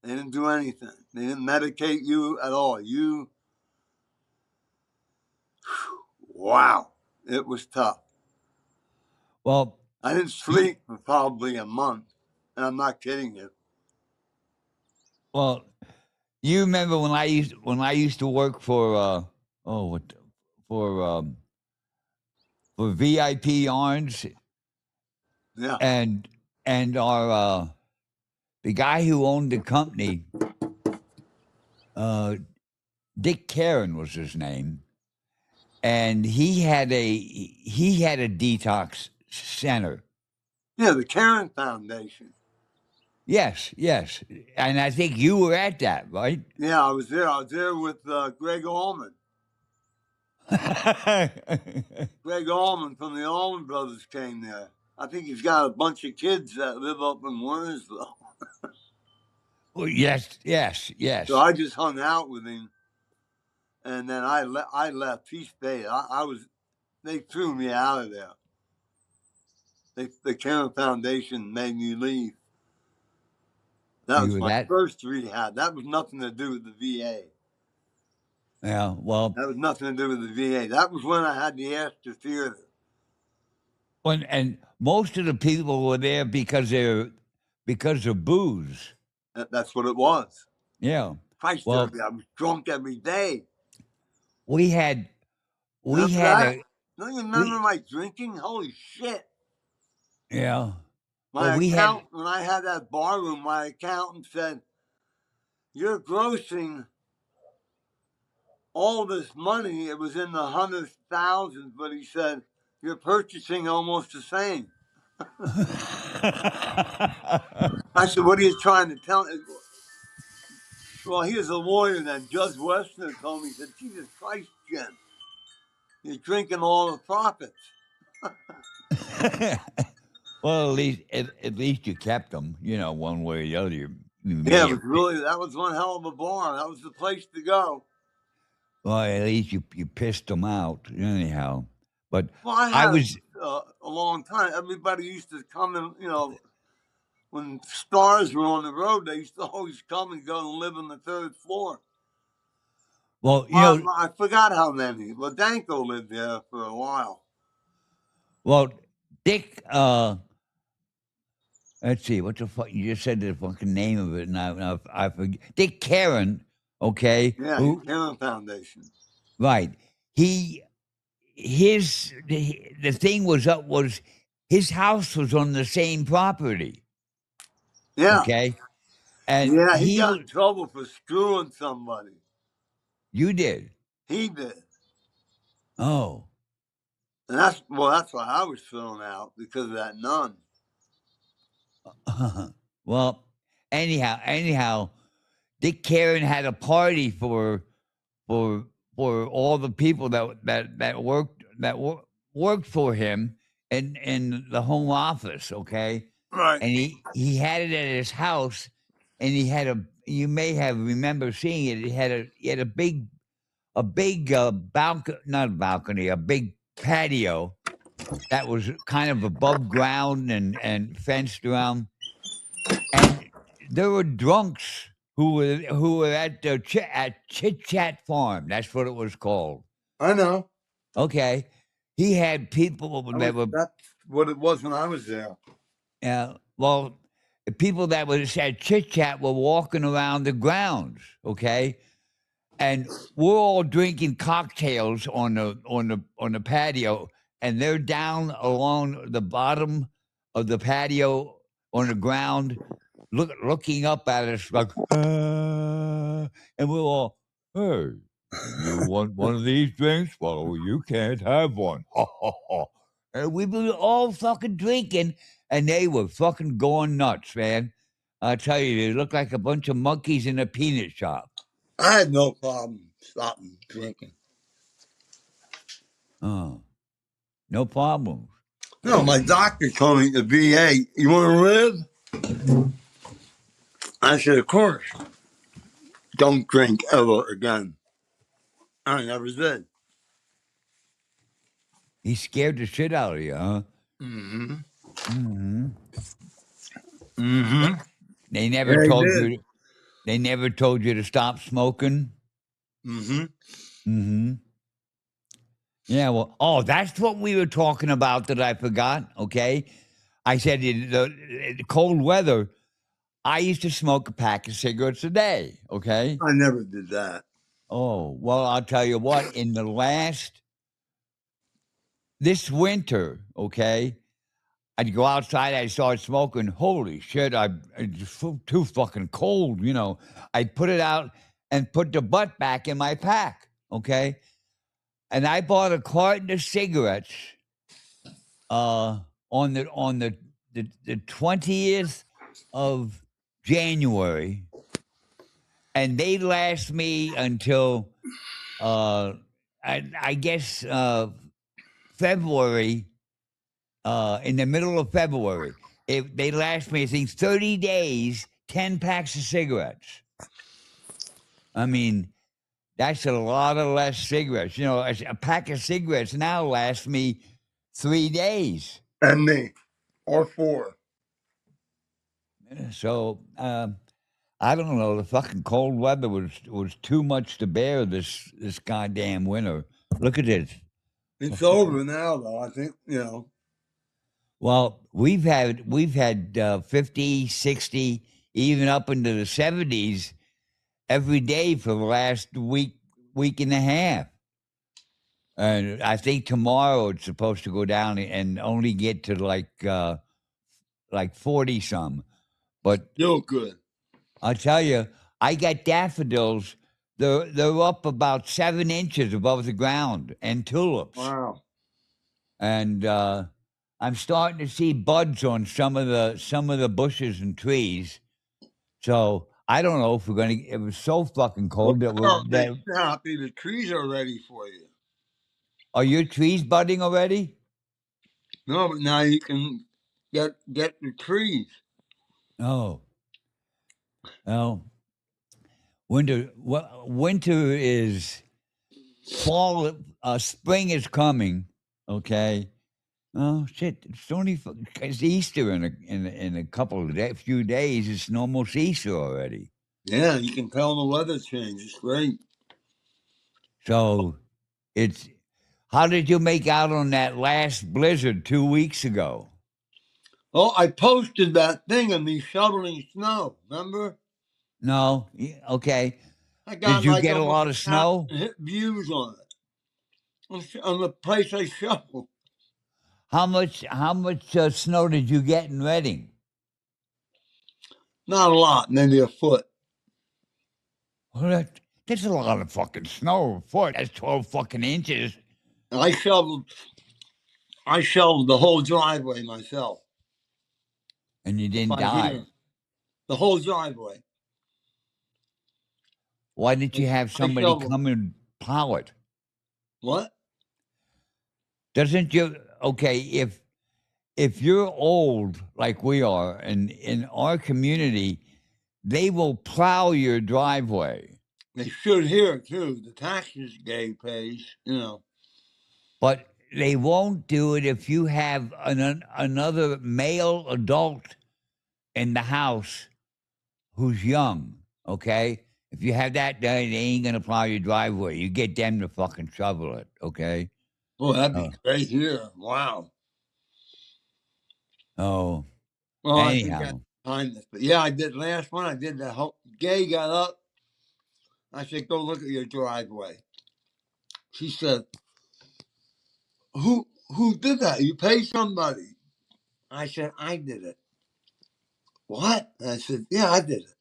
[SPEAKER 2] They didn't do anything. They didn't medicate you at all. Wow, it was tough.
[SPEAKER 1] Well,
[SPEAKER 2] I didn't
[SPEAKER 1] you,
[SPEAKER 2] sleep for probably a month, and I'm not kidding you.
[SPEAKER 1] well, you remember when I used to work for oh what the- for VIP Yarns
[SPEAKER 2] Yeah,
[SPEAKER 1] and our the guy who owned the company, uh, Dick Karen was his name, and he had a detox center.
[SPEAKER 2] yeah, the Karen Foundation.
[SPEAKER 1] Yes, yes, and I think you were at that, right?
[SPEAKER 2] Yeah, I was there. I was there with Greg Allman. Greg Allman from the Allman Brothers came there. I think he's got a bunch of kids that live up in Warrensville.
[SPEAKER 1] Well, yes, yes,
[SPEAKER 2] So
[SPEAKER 1] yes.
[SPEAKER 2] I just hung out with him, and then I left. He stayed. I was. They threw me out of there. The Karen Foundation made me leave. That
[SPEAKER 1] You
[SPEAKER 2] was
[SPEAKER 1] were
[SPEAKER 2] my
[SPEAKER 1] that?
[SPEAKER 2] first rehab. That was nothing to do with the VA.
[SPEAKER 1] Yeah. Well,
[SPEAKER 2] That was nothing to do with the VA. That was when I had the Astor Theater.
[SPEAKER 1] when and most of the people were there because of booze.
[SPEAKER 2] That's what it was.
[SPEAKER 1] Yeah.
[SPEAKER 2] Christ,
[SPEAKER 1] Well,
[SPEAKER 2] Derby, I was drunk every day.
[SPEAKER 1] we had we
[SPEAKER 2] Remember
[SPEAKER 1] had
[SPEAKER 2] that?
[SPEAKER 1] a
[SPEAKER 2] Don't you remember
[SPEAKER 1] we
[SPEAKER 2] my drinking? Holy shit.
[SPEAKER 1] yeah. Well,
[SPEAKER 2] My
[SPEAKER 1] we had
[SPEAKER 2] accountant, when I had that bar room, my accountant said, "You're grossing all this money." It was in the hundreds, thousands, but he said, "You're purchasing almost the same." I said, "What are you trying to tell me?" Well, he was a lawyer then. Judge Westner told me, he said, "Jesus Christ, Jim, you're drinking all the profits."
[SPEAKER 1] well, at least you kept them. You know, one way or the other. You
[SPEAKER 2] Yeah,
[SPEAKER 1] may
[SPEAKER 2] it was
[SPEAKER 1] have.
[SPEAKER 2] that was one hell of a bar. That was the place to go.
[SPEAKER 1] Well, at least you pissed them out anyhow. But
[SPEAKER 2] Well, I
[SPEAKER 1] I
[SPEAKER 2] had
[SPEAKER 1] was
[SPEAKER 2] a long time. Everybody used to come and, when stars were on the road, they used to always come and go and live on the third floor.
[SPEAKER 1] well,
[SPEAKER 2] I forgot how many. But Danko lived there for a while.
[SPEAKER 1] well, Dick. Let's see, what the fuck? You just said the fucking name of it, and I forget. Dick Karen, okay,
[SPEAKER 2] Yeah,
[SPEAKER 1] who
[SPEAKER 2] Karen Foundation.
[SPEAKER 1] right? He the thing was his house was on the same property,
[SPEAKER 2] Yeah.
[SPEAKER 1] okay, and
[SPEAKER 2] Yeah, he
[SPEAKER 1] he
[SPEAKER 2] got
[SPEAKER 1] was
[SPEAKER 2] in trouble for screwing somebody.
[SPEAKER 1] you did.
[SPEAKER 2] He did.
[SPEAKER 1] Oh,
[SPEAKER 2] And that's why I was thrown out because of that nun.
[SPEAKER 1] well, anyhow, Dick Karen had a party for all the people worked for him in the home office, okay?
[SPEAKER 2] Right.
[SPEAKER 1] And he had it at his house, and he had a you may have remember seeing it. He had a big balcony, not a balcony, a big patio that was kind of above ground and fenced around, and there were drunks who were at the at Chit Chat Farm. That's what it was called.
[SPEAKER 2] I know.
[SPEAKER 1] Okay, he had people that were
[SPEAKER 2] That's what it was when I was there.
[SPEAKER 1] well, the people that was at Chit Chat were walking around the grounds. Okay, and we're all drinking cocktails on the patio, and they're down along the bottom of the patio on the ground, looking up at us like, and we're all, hey, you want one of these drinks? Well, you can't have one. And we were all fucking drinking, and they were fucking going nuts, man. I tell you, they looked like a bunch of monkeys in a peanut shop.
[SPEAKER 2] I had no problem stopping drinking.
[SPEAKER 1] Oh, no problem.
[SPEAKER 2] No, my doctor told me at the VA, you want to live? I said, of course. Don't drink ever again. I never did.
[SPEAKER 1] He scared the shit out of you, huh?
[SPEAKER 2] Mm-hmm.
[SPEAKER 1] Mm-hmm.
[SPEAKER 2] Mm-hmm.
[SPEAKER 1] They never
[SPEAKER 2] Yeah, he
[SPEAKER 1] told
[SPEAKER 2] did.
[SPEAKER 1] you. They never told you to stop smoking.
[SPEAKER 2] Mm-hmm.
[SPEAKER 1] Mm-hmm. Yeah. Well. Oh, that's what we were talking about that I forgot. Okay. I said in the cold weather, I used to smoke a pack of cigarettes a day. Okay.
[SPEAKER 2] I never did that.
[SPEAKER 1] Oh well, I'll tell you what. In the last this winter, okay, I'd go outside, I'd start smoking. Holy shit, I just feel too fucking cold, you know. I'd put it out and put the butt back in my pack, okay? And I bought a carton of cigarettes on the 20th of January, and they last me until I guess February, in the middle of February. They last me, I think, 30 days, 10 packs of cigarettes. I mean, that's a lot of less cigarettes. You know, a pack of cigarettes now lasts me 3 days.
[SPEAKER 2] And me. Or four.
[SPEAKER 1] So I don't know. The fucking cold weather was too much to bear this goddamn winter. Look at this.
[SPEAKER 2] It's over now, though. I think,
[SPEAKER 1] Well, we've had 50, 60, even up into the 70s every day for the last week and a half. And I think tomorrow it's supposed to go down and only get to like 40 some. But
[SPEAKER 2] still good.
[SPEAKER 1] I'll tell you, I got daffodils. They're up about 7 inches above the ground, and tulips.
[SPEAKER 2] Wow.
[SPEAKER 1] And I'm starting to see buds on some of the bushes and trees. So I don't know if we're gonna. It was so fucking
[SPEAKER 2] Well,
[SPEAKER 1] cold that
[SPEAKER 2] now they happy the trees are ready for you.
[SPEAKER 1] are your trees budding already?
[SPEAKER 2] No, but now you can get the trees.
[SPEAKER 1] Oh, well, winter is fall. Spring is coming. Okay. Oh shit! It's Easter in a couple of few days. It's almost Easter already.
[SPEAKER 2] Yeah, you can tell the weather change. It's great.
[SPEAKER 1] So it's. How did you make out on that last blizzard 2 weeks ago?
[SPEAKER 2] Oh, I posted that thing of me shoveling snow. Remember?
[SPEAKER 1] No. Okay.
[SPEAKER 2] I
[SPEAKER 1] Did
[SPEAKER 2] got
[SPEAKER 1] you
[SPEAKER 2] like
[SPEAKER 1] get a
[SPEAKER 2] almost
[SPEAKER 1] lot of snow?
[SPEAKER 2] hit views on it. On the place I shoveled.
[SPEAKER 1] How much snow did you get in Reading?
[SPEAKER 2] Not a lot, maybe a foot.
[SPEAKER 1] Well, that's a lot of fucking snow. A foot. That's 12 fucking inches.
[SPEAKER 2] I shoveled the whole driveway myself.
[SPEAKER 1] And you
[SPEAKER 2] If
[SPEAKER 1] didn't
[SPEAKER 2] I
[SPEAKER 1] die.
[SPEAKER 2] hear the whole driveway.
[SPEAKER 1] Why didn't you have
[SPEAKER 2] I
[SPEAKER 1] somebody
[SPEAKER 2] shoveled.
[SPEAKER 1] come and plow it?
[SPEAKER 2] What?
[SPEAKER 1] Doesn't you okay, if you're old like we are and in our community, they will plow your driveway.
[SPEAKER 2] They should here too. The taxes gay pays.
[SPEAKER 1] But they won't do it if you have another male adult in the house who's young, okay? If you have that, they ain't gonna plow your driveway. You get them to fucking shovel it, okay?
[SPEAKER 2] Boy, that'd be
[SPEAKER 1] Oh,
[SPEAKER 2] great here. Wow.
[SPEAKER 1] oh,
[SPEAKER 2] Well, I think that's
[SPEAKER 1] anyhow.
[SPEAKER 2] kindness. But yeah, I did last one. I did the whole gay got up. I said, go look at your driveway. She said, Who did that? You pay somebody. I said, I did it. What? And I said, yeah, I did it.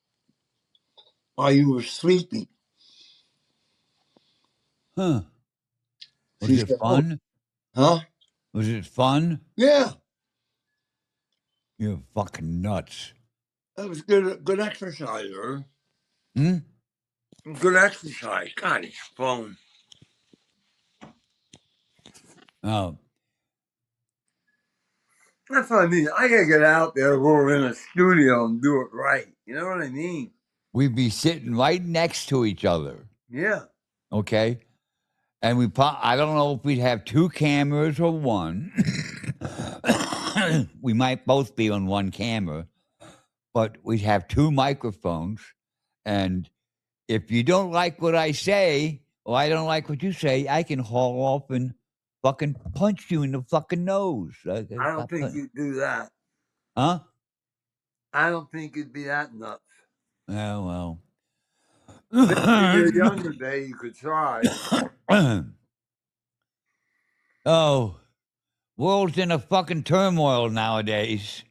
[SPEAKER 2] While you were sleeping.
[SPEAKER 1] Huh. Was
[SPEAKER 2] She
[SPEAKER 1] it
[SPEAKER 2] said, oh,
[SPEAKER 1] fun?
[SPEAKER 2] huh?
[SPEAKER 1] Was it fun?
[SPEAKER 2] Yeah.
[SPEAKER 1] You're fucking nuts.
[SPEAKER 2] That was good exercise, huh?
[SPEAKER 1] Hmm?
[SPEAKER 2] Good exercise. God, it's phone.
[SPEAKER 1] Oh,
[SPEAKER 2] That's what I mean. I gotta get out there when we're in a studio and do it right. You know what I mean?
[SPEAKER 1] we'd be sitting right next to each other.
[SPEAKER 2] Yeah.
[SPEAKER 1] Okay. And I don't know if we'd have two cameras or one. We might both be on one camera, but we'd have two microphones. And if you don't like what I say, or I don't like what you say, I can haul off and fucking punch you in the fucking nose.
[SPEAKER 2] I don't think you'd do that.
[SPEAKER 1] Huh?
[SPEAKER 2] I don't think you'd be that nuts.
[SPEAKER 1] Oh, well.
[SPEAKER 2] Maybe in your younger day you could try.
[SPEAKER 1] Oh, world's in a fucking turmoil nowadays.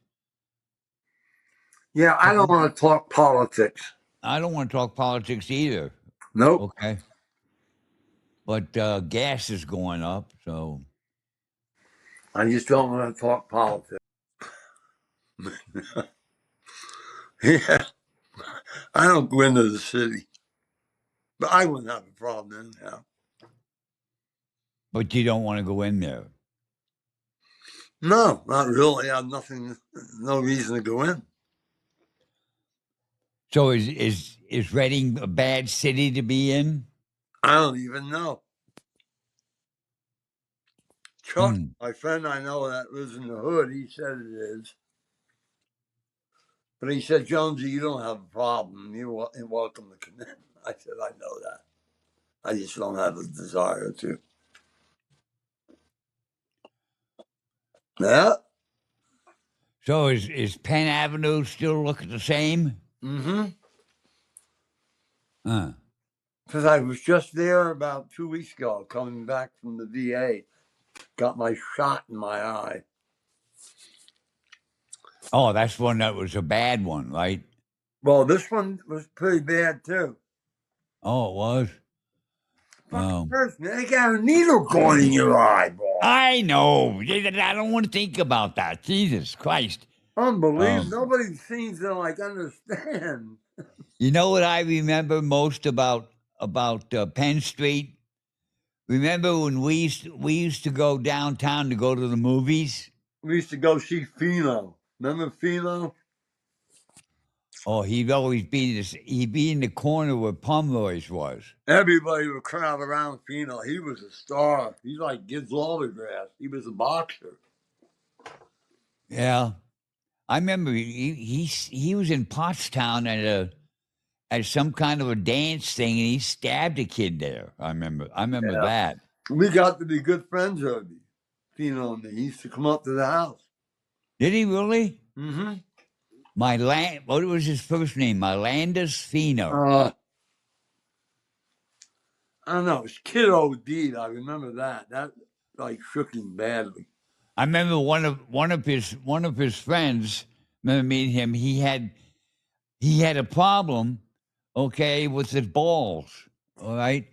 [SPEAKER 2] Yeah, I don't want to talk politics.
[SPEAKER 1] I don't want to talk politics either.
[SPEAKER 2] Nope.
[SPEAKER 1] Okay. But gas is going up, so
[SPEAKER 2] I just don't want to talk politics. Yeah. I don't go into the city. But I wouldn't have a problem anyhow.
[SPEAKER 1] but you don't want to go in there.
[SPEAKER 2] No, not really. I have no reason to go in.
[SPEAKER 1] So is Reading a bad city to be in?
[SPEAKER 2] I don't even know. Chuck,
[SPEAKER 1] Hmm.
[SPEAKER 2] my friend I know that lives in the hood, he said it is. But he said, Jonesy, you don't have a problem. You're welcome to come in. I said, I know that. I just don't have the desire to. Yeah.
[SPEAKER 1] So is Penn Avenue still looking the same?
[SPEAKER 2] Mm-hmm.
[SPEAKER 1] Huh.
[SPEAKER 2] Because I was just there about 2 weeks ago, coming back from the VA. Got my shot in my eye.
[SPEAKER 1] Oh, that's one that was a bad one, right?
[SPEAKER 2] Well, this one was pretty bad, too.
[SPEAKER 1] Oh, it was?
[SPEAKER 2] Fucking
[SPEAKER 1] Oh.
[SPEAKER 2] hurts, man. They got a needle going in your eyeball.
[SPEAKER 1] I know. I don't want to think about that. Jesus Christ.
[SPEAKER 2] Unbelievable. Nobody seems to, understand.
[SPEAKER 1] You know what I remember most about Penn Street? Remember when we used to go downtown to go to the movies?
[SPEAKER 2] We used to go see Pheno. Remember Pheno?
[SPEAKER 1] Oh, he'd be in the corner where Pomeroy's was.
[SPEAKER 2] Everybody would crowd around Pheno. He was a star. He's like gives autographs. He was a boxer.
[SPEAKER 1] Yeah, I remember he was in Pottstown at some kind of a dance thing, and he stabbed a kid there. I remember
[SPEAKER 2] Yeah.
[SPEAKER 1] that.
[SPEAKER 2] We got to be good friends of him. Pheno and me. He used to come up to the house.
[SPEAKER 1] Did he really?
[SPEAKER 2] Mm-hmm.
[SPEAKER 1] What was his first name? Mylandus Fino.
[SPEAKER 2] I don't know. His kid OD'd. I remember that. That shook him badly.
[SPEAKER 1] I remember one of his friends. Remember meeting him. He had a problem, okay, with his balls. All right,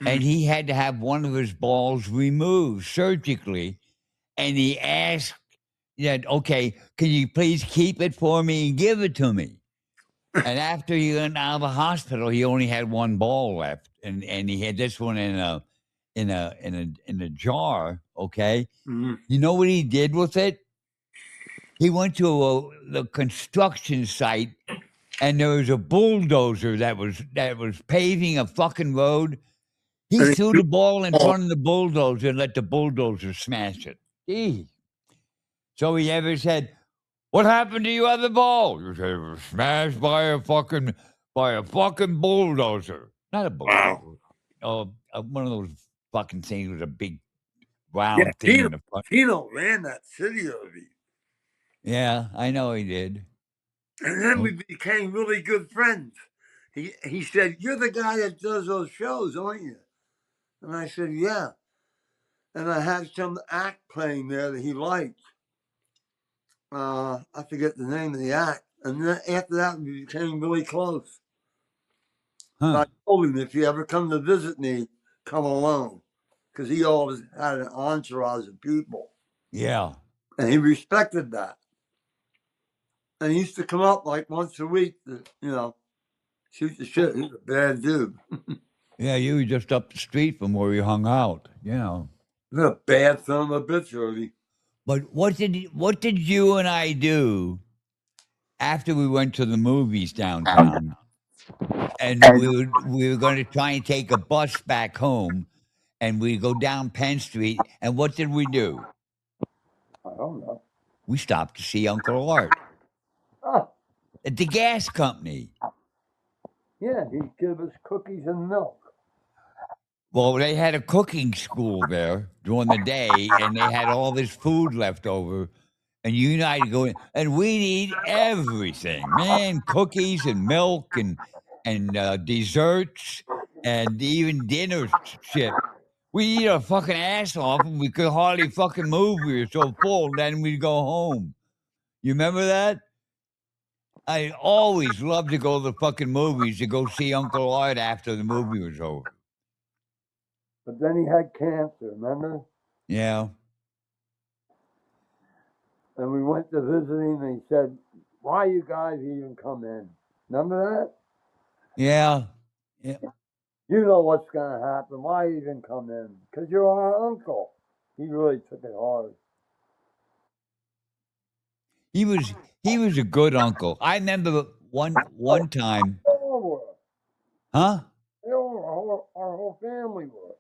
[SPEAKER 1] and he had to have one of his balls removed surgically, and he asked that, okay, can you please keep it for me and give it to me? And after he went out of the hospital, he only had one ball left, and he had this one in a jar. Okay,
[SPEAKER 2] Mm-hmm.
[SPEAKER 1] you know what he did with it? He went to the construction site, and there was a bulldozer that was paving a fucking road. He threw the ball in front of the bulldozer and let the bulldozer smash it. Gee. So he ever said, "What happened to your other ball?" You said, "It was smashed by a fucking bulldozer." Not a bulldozer.
[SPEAKER 2] Wow.
[SPEAKER 1] One of those fucking things with a big
[SPEAKER 2] Yeah,
[SPEAKER 1] round thing in the front.
[SPEAKER 2] Pheno ran that city of me.
[SPEAKER 1] Yeah, I know he did.
[SPEAKER 2] And then we became really good friends. He said, "You're the guy that does those shows, aren't you?" And I said, "Yeah." And I had some act playing there that he liked. I forget the name of the act. And then after that, we became really close.
[SPEAKER 1] Huh.
[SPEAKER 2] I told him, if you ever come to visit me, come alone. Because he always had an entourage of people.
[SPEAKER 1] Yeah.
[SPEAKER 2] And he respected that. And he used to come up like once a week to, shoot the shit. He's a bad dude.
[SPEAKER 1] Yeah, you were just up the street from where we hung out. Yeah.
[SPEAKER 2] He's a bad son of a bitch, Ervy.
[SPEAKER 1] But what did you and I do after we went to the movies downtown? And we were going to try and take a bus back home, and we go down Penn Street. And what did we do?
[SPEAKER 2] I don't know.
[SPEAKER 1] We stopped to see Uncle Art
[SPEAKER 2] Oh,
[SPEAKER 1] at the gas company.
[SPEAKER 2] yeah, he'd give us cookies and milk.
[SPEAKER 1] Well, they had a cooking school there during the day, and they had all this food left over. And you and I go in, and we need everything, man. Cookies and milk and desserts and even dinner shit. We eat our fucking ass off, and we could hardly fucking move. We were so full. Then we'd go home. You remember that? I always loved to go to the fucking movies to go see Uncle Art after the movie was over.
[SPEAKER 2] But then he had cancer, remember?
[SPEAKER 1] Yeah.
[SPEAKER 2] And we went to visit him, and he said, "Why you guys even come in?" Remember
[SPEAKER 1] Yeah.
[SPEAKER 2] that? You know what's going to happen. Why even come in? Because you're our uncle. He really took it hard.
[SPEAKER 1] He was a good uncle. I remember one time,
[SPEAKER 2] They all were.
[SPEAKER 1] huh?
[SPEAKER 2] Our whole family were.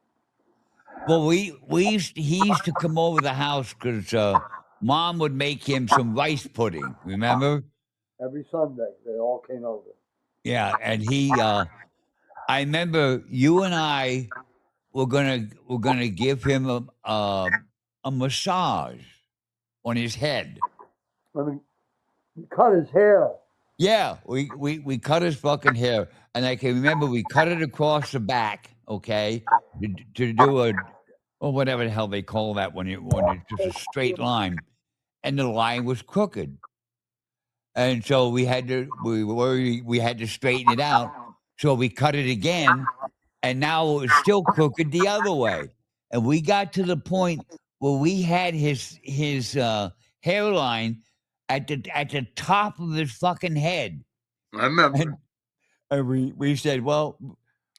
[SPEAKER 1] Well, he used to come over the house because Mom would make him some rice pudding. Remember?
[SPEAKER 2] Every Sunday, they all came over.
[SPEAKER 1] Yeah, and I remember you and I were gonna give him a massage on his head.
[SPEAKER 2] I mean, he cut his hair.
[SPEAKER 1] Yeah, we cut his fucking hair, and I can remember we cut it across the back, okay, to do a or whatever the hell they call that when it's just a straight line, and the line was crooked, and so we had to straighten it out. So we cut it again, and now it was still crooked the other way, and we got to the point where we had his hairline at the top of his fucking head.
[SPEAKER 2] I remember.
[SPEAKER 1] And we said, well,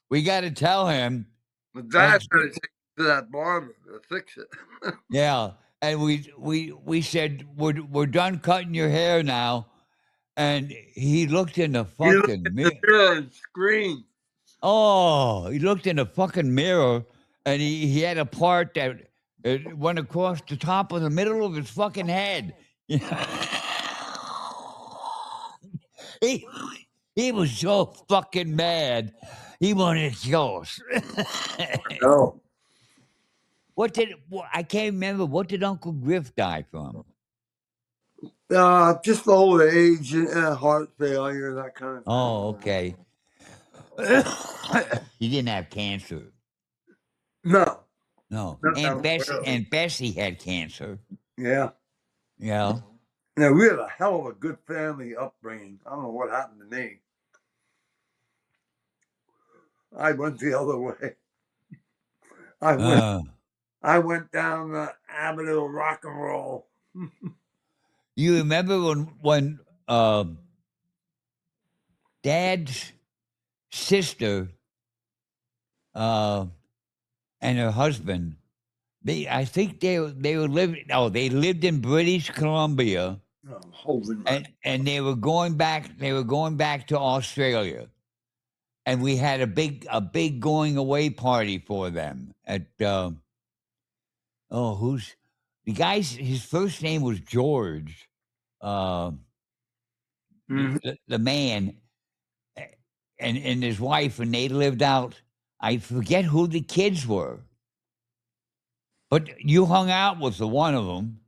[SPEAKER 1] we got to tell him.
[SPEAKER 2] But
[SPEAKER 1] And
[SPEAKER 2] Dad had to take it to that barber to fix it.
[SPEAKER 1] yeah, and we said we're done cutting your hair now. And he looked in the
[SPEAKER 2] He looked
[SPEAKER 1] fucking
[SPEAKER 2] in the
[SPEAKER 1] mirror.
[SPEAKER 2] mirror and screamed.
[SPEAKER 1] Oh, he looked in the fucking mirror, and he had a part that it went across the top of the middle of his fucking head. he he was so fucking mad. He wanted to kill us.
[SPEAKER 2] No.
[SPEAKER 1] I can't remember. What did Uncle Griff die from?
[SPEAKER 2] Just old age and heart failure, that kind of thing.
[SPEAKER 1] Oh, okay. He didn't have cancer.
[SPEAKER 2] No.
[SPEAKER 1] No.
[SPEAKER 2] Not
[SPEAKER 1] And
[SPEAKER 2] that
[SPEAKER 1] Bessie
[SPEAKER 2] really.
[SPEAKER 1] and Bessie had cancer.
[SPEAKER 2] Yeah.
[SPEAKER 1] Yeah.
[SPEAKER 2] Now, we had a hell of a good family upbringing. I don't know what happened to me. I went the other way.
[SPEAKER 1] Uh,
[SPEAKER 2] I went down the avenue of rock and roll.
[SPEAKER 1] you remember when Dad's sister uh, and her husband, I think they were living. Oh, they lived in British Columbia,
[SPEAKER 2] Oh, holding my.
[SPEAKER 1] and they were going back. They were going back to Australia, and we had a big going away party for them at. Who's the guy's? His first name was George. Uh,
[SPEAKER 2] Mhm.
[SPEAKER 1] the man and his wife, and they lived out. I forget who the kids were, but you hung out with the one of them.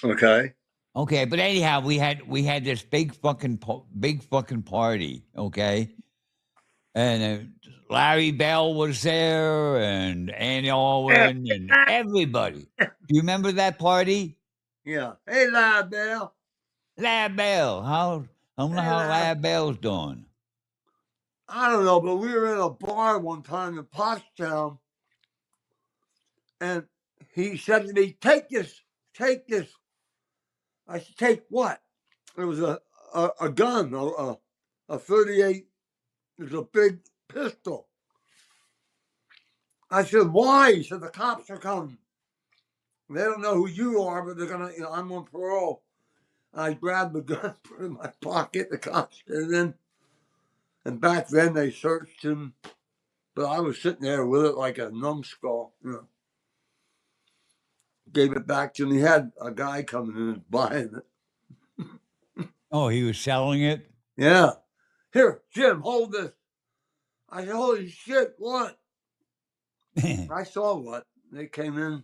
[SPEAKER 2] Okay.
[SPEAKER 1] Okay, but anyhow, we had this big fucking party. Okay, and Larry Bell was there, and Annie
[SPEAKER 2] Yeah.
[SPEAKER 1] Alwyn, and everybody. Do you remember that party?
[SPEAKER 2] Yeah. Hey, Lab Bell.
[SPEAKER 1] Lab Bell, I don't know
[SPEAKER 2] Hey,
[SPEAKER 1] how
[SPEAKER 2] Lab.
[SPEAKER 1] Lab Bell's doing.
[SPEAKER 2] I don't know, but we were in a bar one time in Pottstown, and he said to me, take this, take this. I said, take what? It was a gun, a 38. It was a big pistol. I said, why? He said, the cops are coming. They don't know who you are, but they're going to, I'm on parole. I grabbed the gun, put it in my pocket, the cops came in. And back then they searched him, but I was sitting there with it like a numbskull, Gave it back to him. He had a guy coming in and buying it.
[SPEAKER 1] Oh, he was selling it?
[SPEAKER 2] Yeah. Here, Jim, hold this. I said, holy shit, what? I saw what. They came in,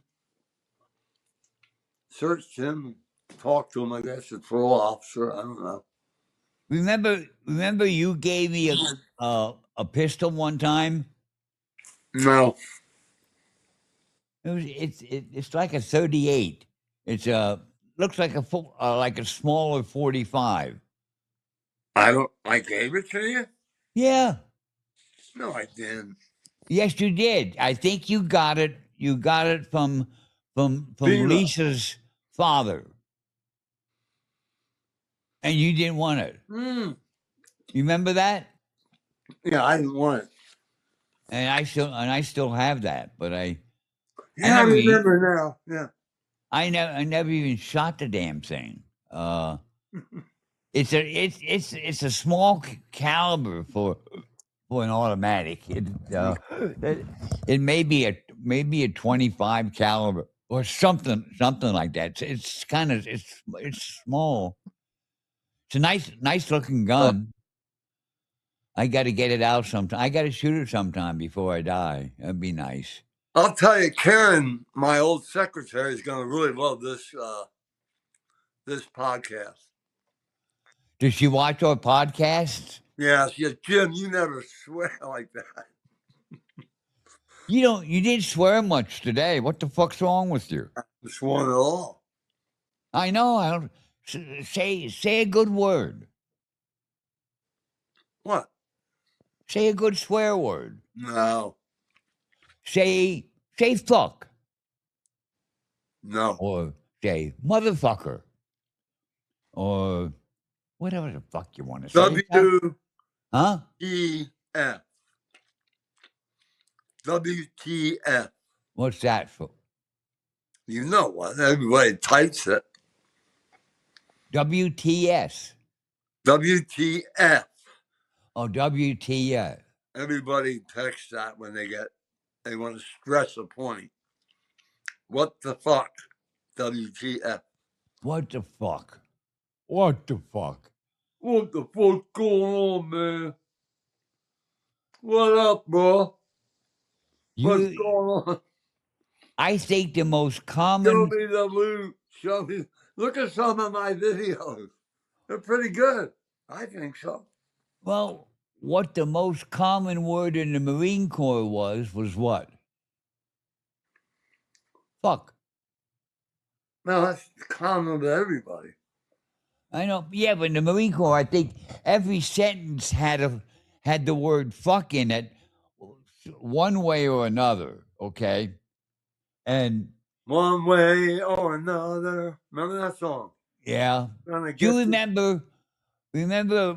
[SPEAKER 2] searched him, talked to him, I guess, the parole officer. I don't know.
[SPEAKER 1] Remember you gave me a pistol one time?
[SPEAKER 2] No.
[SPEAKER 1] It's like a 38. It's looks like like a smaller 45.
[SPEAKER 2] I gave it to you?
[SPEAKER 1] Yeah.
[SPEAKER 2] No, I didn't.
[SPEAKER 1] Yes, you did. I think you got it. You got it from
[SPEAKER 2] Viva.
[SPEAKER 1] Lisa's father, and you didn't want it.
[SPEAKER 2] Mm.
[SPEAKER 1] You remember that?
[SPEAKER 2] Yeah, I didn't want it.
[SPEAKER 1] And I still have that, but I
[SPEAKER 2] Yeah, I
[SPEAKER 1] never
[SPEAKER 2] remember now. Yeah.
[SPEAKER 1] I never even shot the damn thing. It's a small caliber for an automatic. It may be a 25 caliber or something like that. It's kind of it's small. It's a nice looking gun. I got to get it out sometime. I got to shoot it sometime before I die. That'd be nice.
[SPEAKER 2] I'll tell you, Karen, my old secretary, is going to really love this podcast.
[SPEAKER 1] Does she watch our podcasts?
[SPEAKER 2] Yeah, she said, Jim, you never swear like that.
[SPEAKER 1] You didn't swear much today. What the fuck's wrong with you?
[SPEAKER 2] I sworn at all.
[SPEAKER 1] I know. I don't say a good word.
[SPEAKER 2] What?
[SPEAKER 1] Say a good swear word.
[SPEAKER 2] No.
[SPEAKER 1] Say fuck
[SPEAKER 2] No.
[SPEAKER 1] or say motherfucker or whatever the fuck you want to say. Huh?
[SPEAKER 2] WTF. WTF.
[SPEAKER 1] What's that for?
[SPEAKER 2] You know what? Everybody types it.
[SPEAKER 1] WTS.
[SPEAKER 2] WTF.
[SPEAKER 1] Oh, WTF.
[SPEAKER 2] Everybody texts that when they want to stress a point. What the fuck? WTF.
[SPEAKER 1] What the fuck? What the fuck?
[SPEAKER 2] What the fuck's going on, man? What up, bro? What's
[SPEAKER 1] You,
[SPEAKER 2] going on?
[SPEAKER 1] I think the most
[SPEAKER 2] Show
[SPEAKER 1] common.
[SPEAKER 2] me the loot. Show me. Look at some of my videos. They're pretty good. I think so.
[SPEAKER 1] Well, what the most common word in the Marine Corps was what? Fuck.
[SPEAKER 2] No, that's common to everybody.
[SPEAKER 1] I know. Yeah, but in the Marine Corps, I think every sentence had the word fuck in it, one way or another. Okay, and
[SPEAKER 2] One way or another. Remember that song?
[SPEAKER 1] yeah,
[SPEAKER 2] Gonna
[SPEAKER 1] do you
[SPEAKER 2] get you.
[SPEAKER 1] remember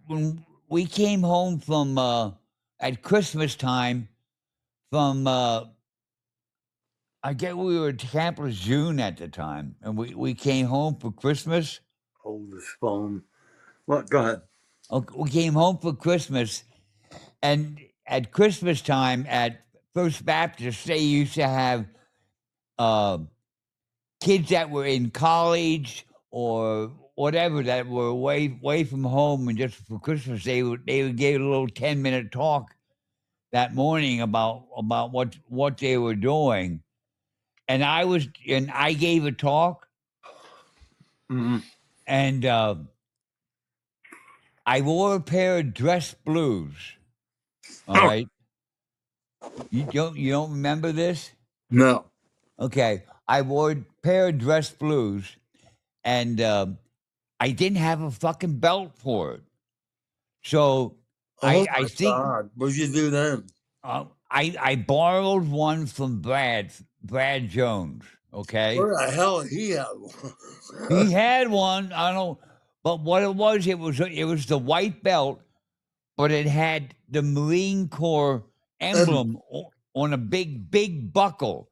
[SPEAKER 1] when we came home from at Christmas time from I get we were at Camp Lejeune at the time, and we came home for Christmas.
[SPEAKER 2] Hold this phone. What? Go ahead.
[SPEAKER 1] We came home for Christmas, and at Christmas time at First Baptist, they used to have uh, kids that were in college or whatever that were away from home, and just for Christmas they would give a little 10-minute talk that morning about what they were doing, and I gave a talk,
[SPEAKER 2] Mm-hmm.
[SPEAKER 1] and I wore a pair of dress blues. All right, you don't remember this?
[SPEAKER 2] No.
[SPEAKER 1] Okay. I wore a pair of dress blues, and I didn't have a fucking belt for it. So
[SPEAKER 2] Oh
[SPEAKER 1] I
[SPEAKER 2] my
[SPEAKER 1] think
[SPEAKER 2] God! What'd you do then?
[SPEAKER 1] I borrowed one from Brad Jones. Okay,
[SPEAKER 2] Where the hell did he have one?
[SPEAKER 1] he had one. I don't know, but what it was the white belt, but it had the Marine Corps emblem on a big buckle.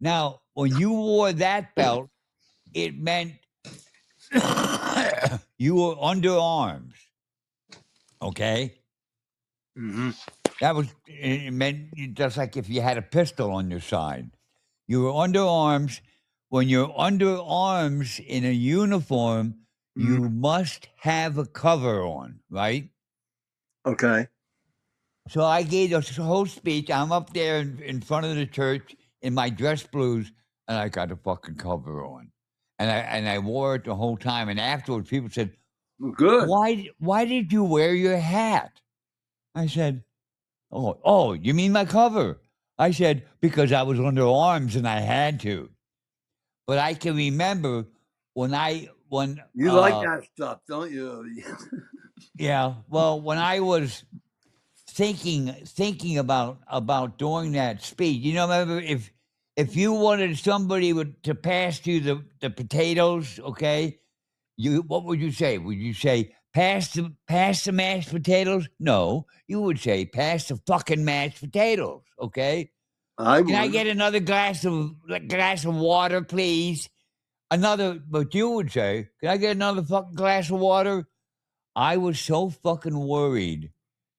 [SPEAKER 1] Now, when you wore that belt, it meant you were under arms. Okay,
[SPEAKER 2] Mhm.
[SPEAKER 1] that was it meant just like if you had a pistol on your side. You were under arms. When you're under arms in a uniform, you must have a cover on, right?
[SPEAKER 2] Okay.
[SPEAKER 1] So I gave this whole speech. I'm up there in front of the church in my dress blues, and I got a fucking cover on, and I wore it the whole time. And afterwards, people said,
[SPEAKER 2] Good.
[SPEAKER 1] "Why did you wear your hat?" I said, "Oh, you mean my cover?" I said, "Because I was under arms and I had to." But I can remember when
[SPEAKER 2] You like that stuff, don't you?
[SPEAKER 1] yeah, well, when I was thinking about doing that speed, remember if you wanted somebody to pass you the potatoes, okay, what would you say? Would you say pass the mashed potatoes? No, you would say pass the fucking mashed potatoes, okay?
[SPEAKER 2] I
[SPEAKER 1] Can I
[SPEAKER 2] would.
[SPEAKER 1] get another glass of water, please? But you would say, can I get another fucking glass of water? I was so fucking worried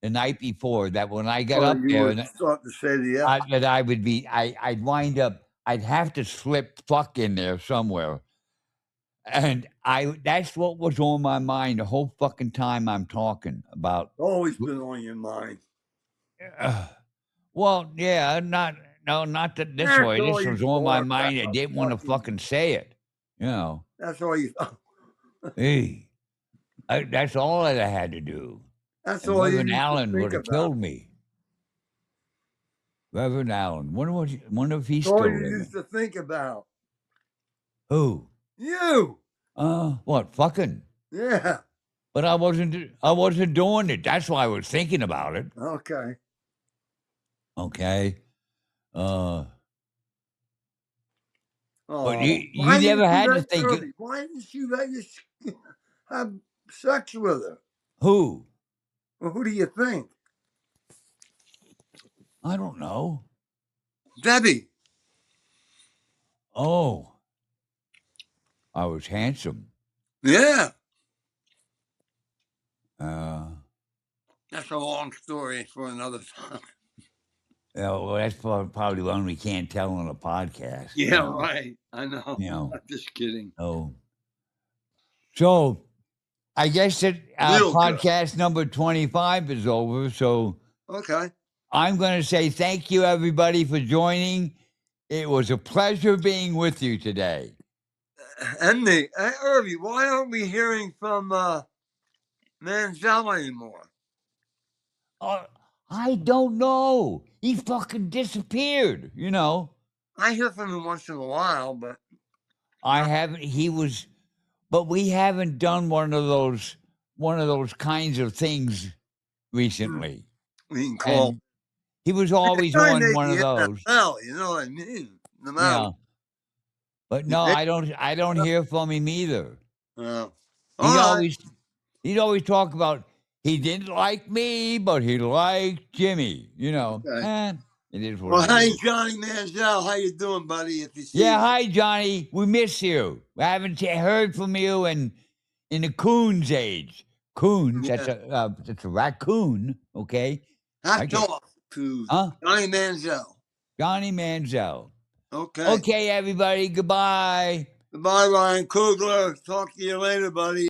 [SPEAKER 1] the night before that when I got
[SPEAKER 2] Or
[SPEAKER 1] up
[SPEAKER 2] you
[SPEAKER 1] there
[SPEAKER 2] would start to say the F.
[SPEAKER 1] that I would be, I'd wind up, I'd have to slip fuck in there somewhere. And that's what was on my mind the whole fucking time I'm talking about.
[SPEAKER 2] Always been on your mind.
[SPEAKER 1] Well, yeah, not that this
[SPEAKER 2] That's
[SPEAKER 1] way.
[SPEAKER 2] all
[SPEAKER 1] This
[SPEAKER 2] you
[SPEAKER 1] was on my
[SPEAKER 2] thought
[SPEAKER 1] mind. I
[SPEAKER 2] about.
[SPEAKER 1] didn't want to fucking say it.
[SPEAKER 2] That's all you.
[SPEAKER 1] Hey. That's all that I had to do.
[SPEAKER 2] That's
[SPEAKER 1] And
[SPEAKER 2] all you
[SPEAKER 1] Reverend
[SPEAKER 2] used to
[SPEAKER 1] Allen would
[SPEAKER 2] think
[SPEAKER 1] have
[SPEAKER 2] about.
[SPEAKER 1] killed me. Reverend Allen. Wonder if he's
[SPEAKER 2] That's all
[SPEAKER 1] still
[SPEAKER 2] you used
[SPEAKER 1] living.
[SPEAKER 2] to think about.
[SPEAKER 1] Who?
[SPEAKER 2] You.
[SPEAKER 1] What? Fucking.
[SPEAKER 2] Yeah.
[SPEAKER 1] But I wasn't doing it. That's why I was thinking about it.
[SPEAKER 2] Okay.
[SPEAKER 1] Okay. But
[SPEAKER 2] Oh,
[SPEAKER 1] you
[SPEAKER 2] why
[SPEAKER 1] never
[SPEAKER 2] didn't you
[SPEAKER 1] had to
[SPEAKER 2] let
[SPEAKER 1] think it.
[SPEAKER 2] Irvy? Why didn't you let you have sex with her?
[SPEAKER 1] Who?
[SPEAKER 2] Well, who do you think?
[SPEAKER 1] I don't know.
[SPEAKER 2] Debbie.
[SPEAKER 1] Oh, I was handsome.
[SPEAKER 2] Yeah.
[SPEAKER 1] Uh
[SPEAKER 2] That's a long story for another time.
[SPEAKER 1] yeah, well, that's probably one we can't tell on a podcast.
[SPEAKER 2] Yeah, right. I know.
[SPEAKER 1] You know.
[SPEAKER 2] I'm just kidding.
[SPEAKER 1] Oh. So I guess that
[SPEAKER 2] Real good.
[SPEAKER 1] podcast number 25 is over. So
[SPEAKER 2] Okay.
[SPEAKER 1] I'm going to say thank you, everybody, for joining. It was a pleasure being with you today.
[SPEAKER 2] And me. Hey, Irvy, why aren't we hearing from Manziel anymore?
[SPEAKER 1] I don't know. He fucking disappeared,
[SPEAKER 2] I hear from him once in a while, but
[SPEAKER 1] I haven't, but we haven't done one of those kinds of things recently.
[SPEAKER 2] we can call.
[SPEAKER 1] And he was
[SPEAKER 2] The
[SPEAKER 1] always
[SPEAKER 2] guy
[SPEAKER 1] on
[SPEAKER 2] made
[SPEAKER 1] one of
[SPEAKER 2] the
[SPEAKER 1] those.
[SPEAKER 2] NFL, you know what I mean? No matter
[SPEAKER 1] Yeah.
[SPEAKER 2] what.
[SPEAKER 1] But no, I don't hear from him either.
[SPEAKER 2] All
[SPEAKER 1] He
[SPEAKER 2] right.
[SPEAKER 1] he'd always talk about he didn't like me, but he liked Jimmy.
[SPEAKER 2] Okay.
[SPEAKER 1] It is what
[SPEAKER 2] Well,
[SPEAKER 1] it
[SPEAKER 2] hey,
[SPEAKER 1] is.
[SPEAKER 2] Johnny Manziel, how you doing, buddy? If you see
[SPEAKER 1] Yeah,
[SPEAKER 2] me.
[SPEAKER 1] hi Johnny. We miss you. I haven't heard from you in the coon's age. Coons.
[SPEAKER 2] Yeah.
[SPEAKER 1] That's a raccoon. Okay.
[SPEAKER 2] Hats off to
[SPEAKER 1] Huh?
[SPEAKER 2] Johnny Manziel.
[SPEAKER 1] Johnny Manziel.
[SPEAKER 2] Okay.
[SPEAKER 1] Okay, everybody. Goodbye.
[SPEAKER 2] Goodbye, Ryan Coogler. Talk to you later, buddy.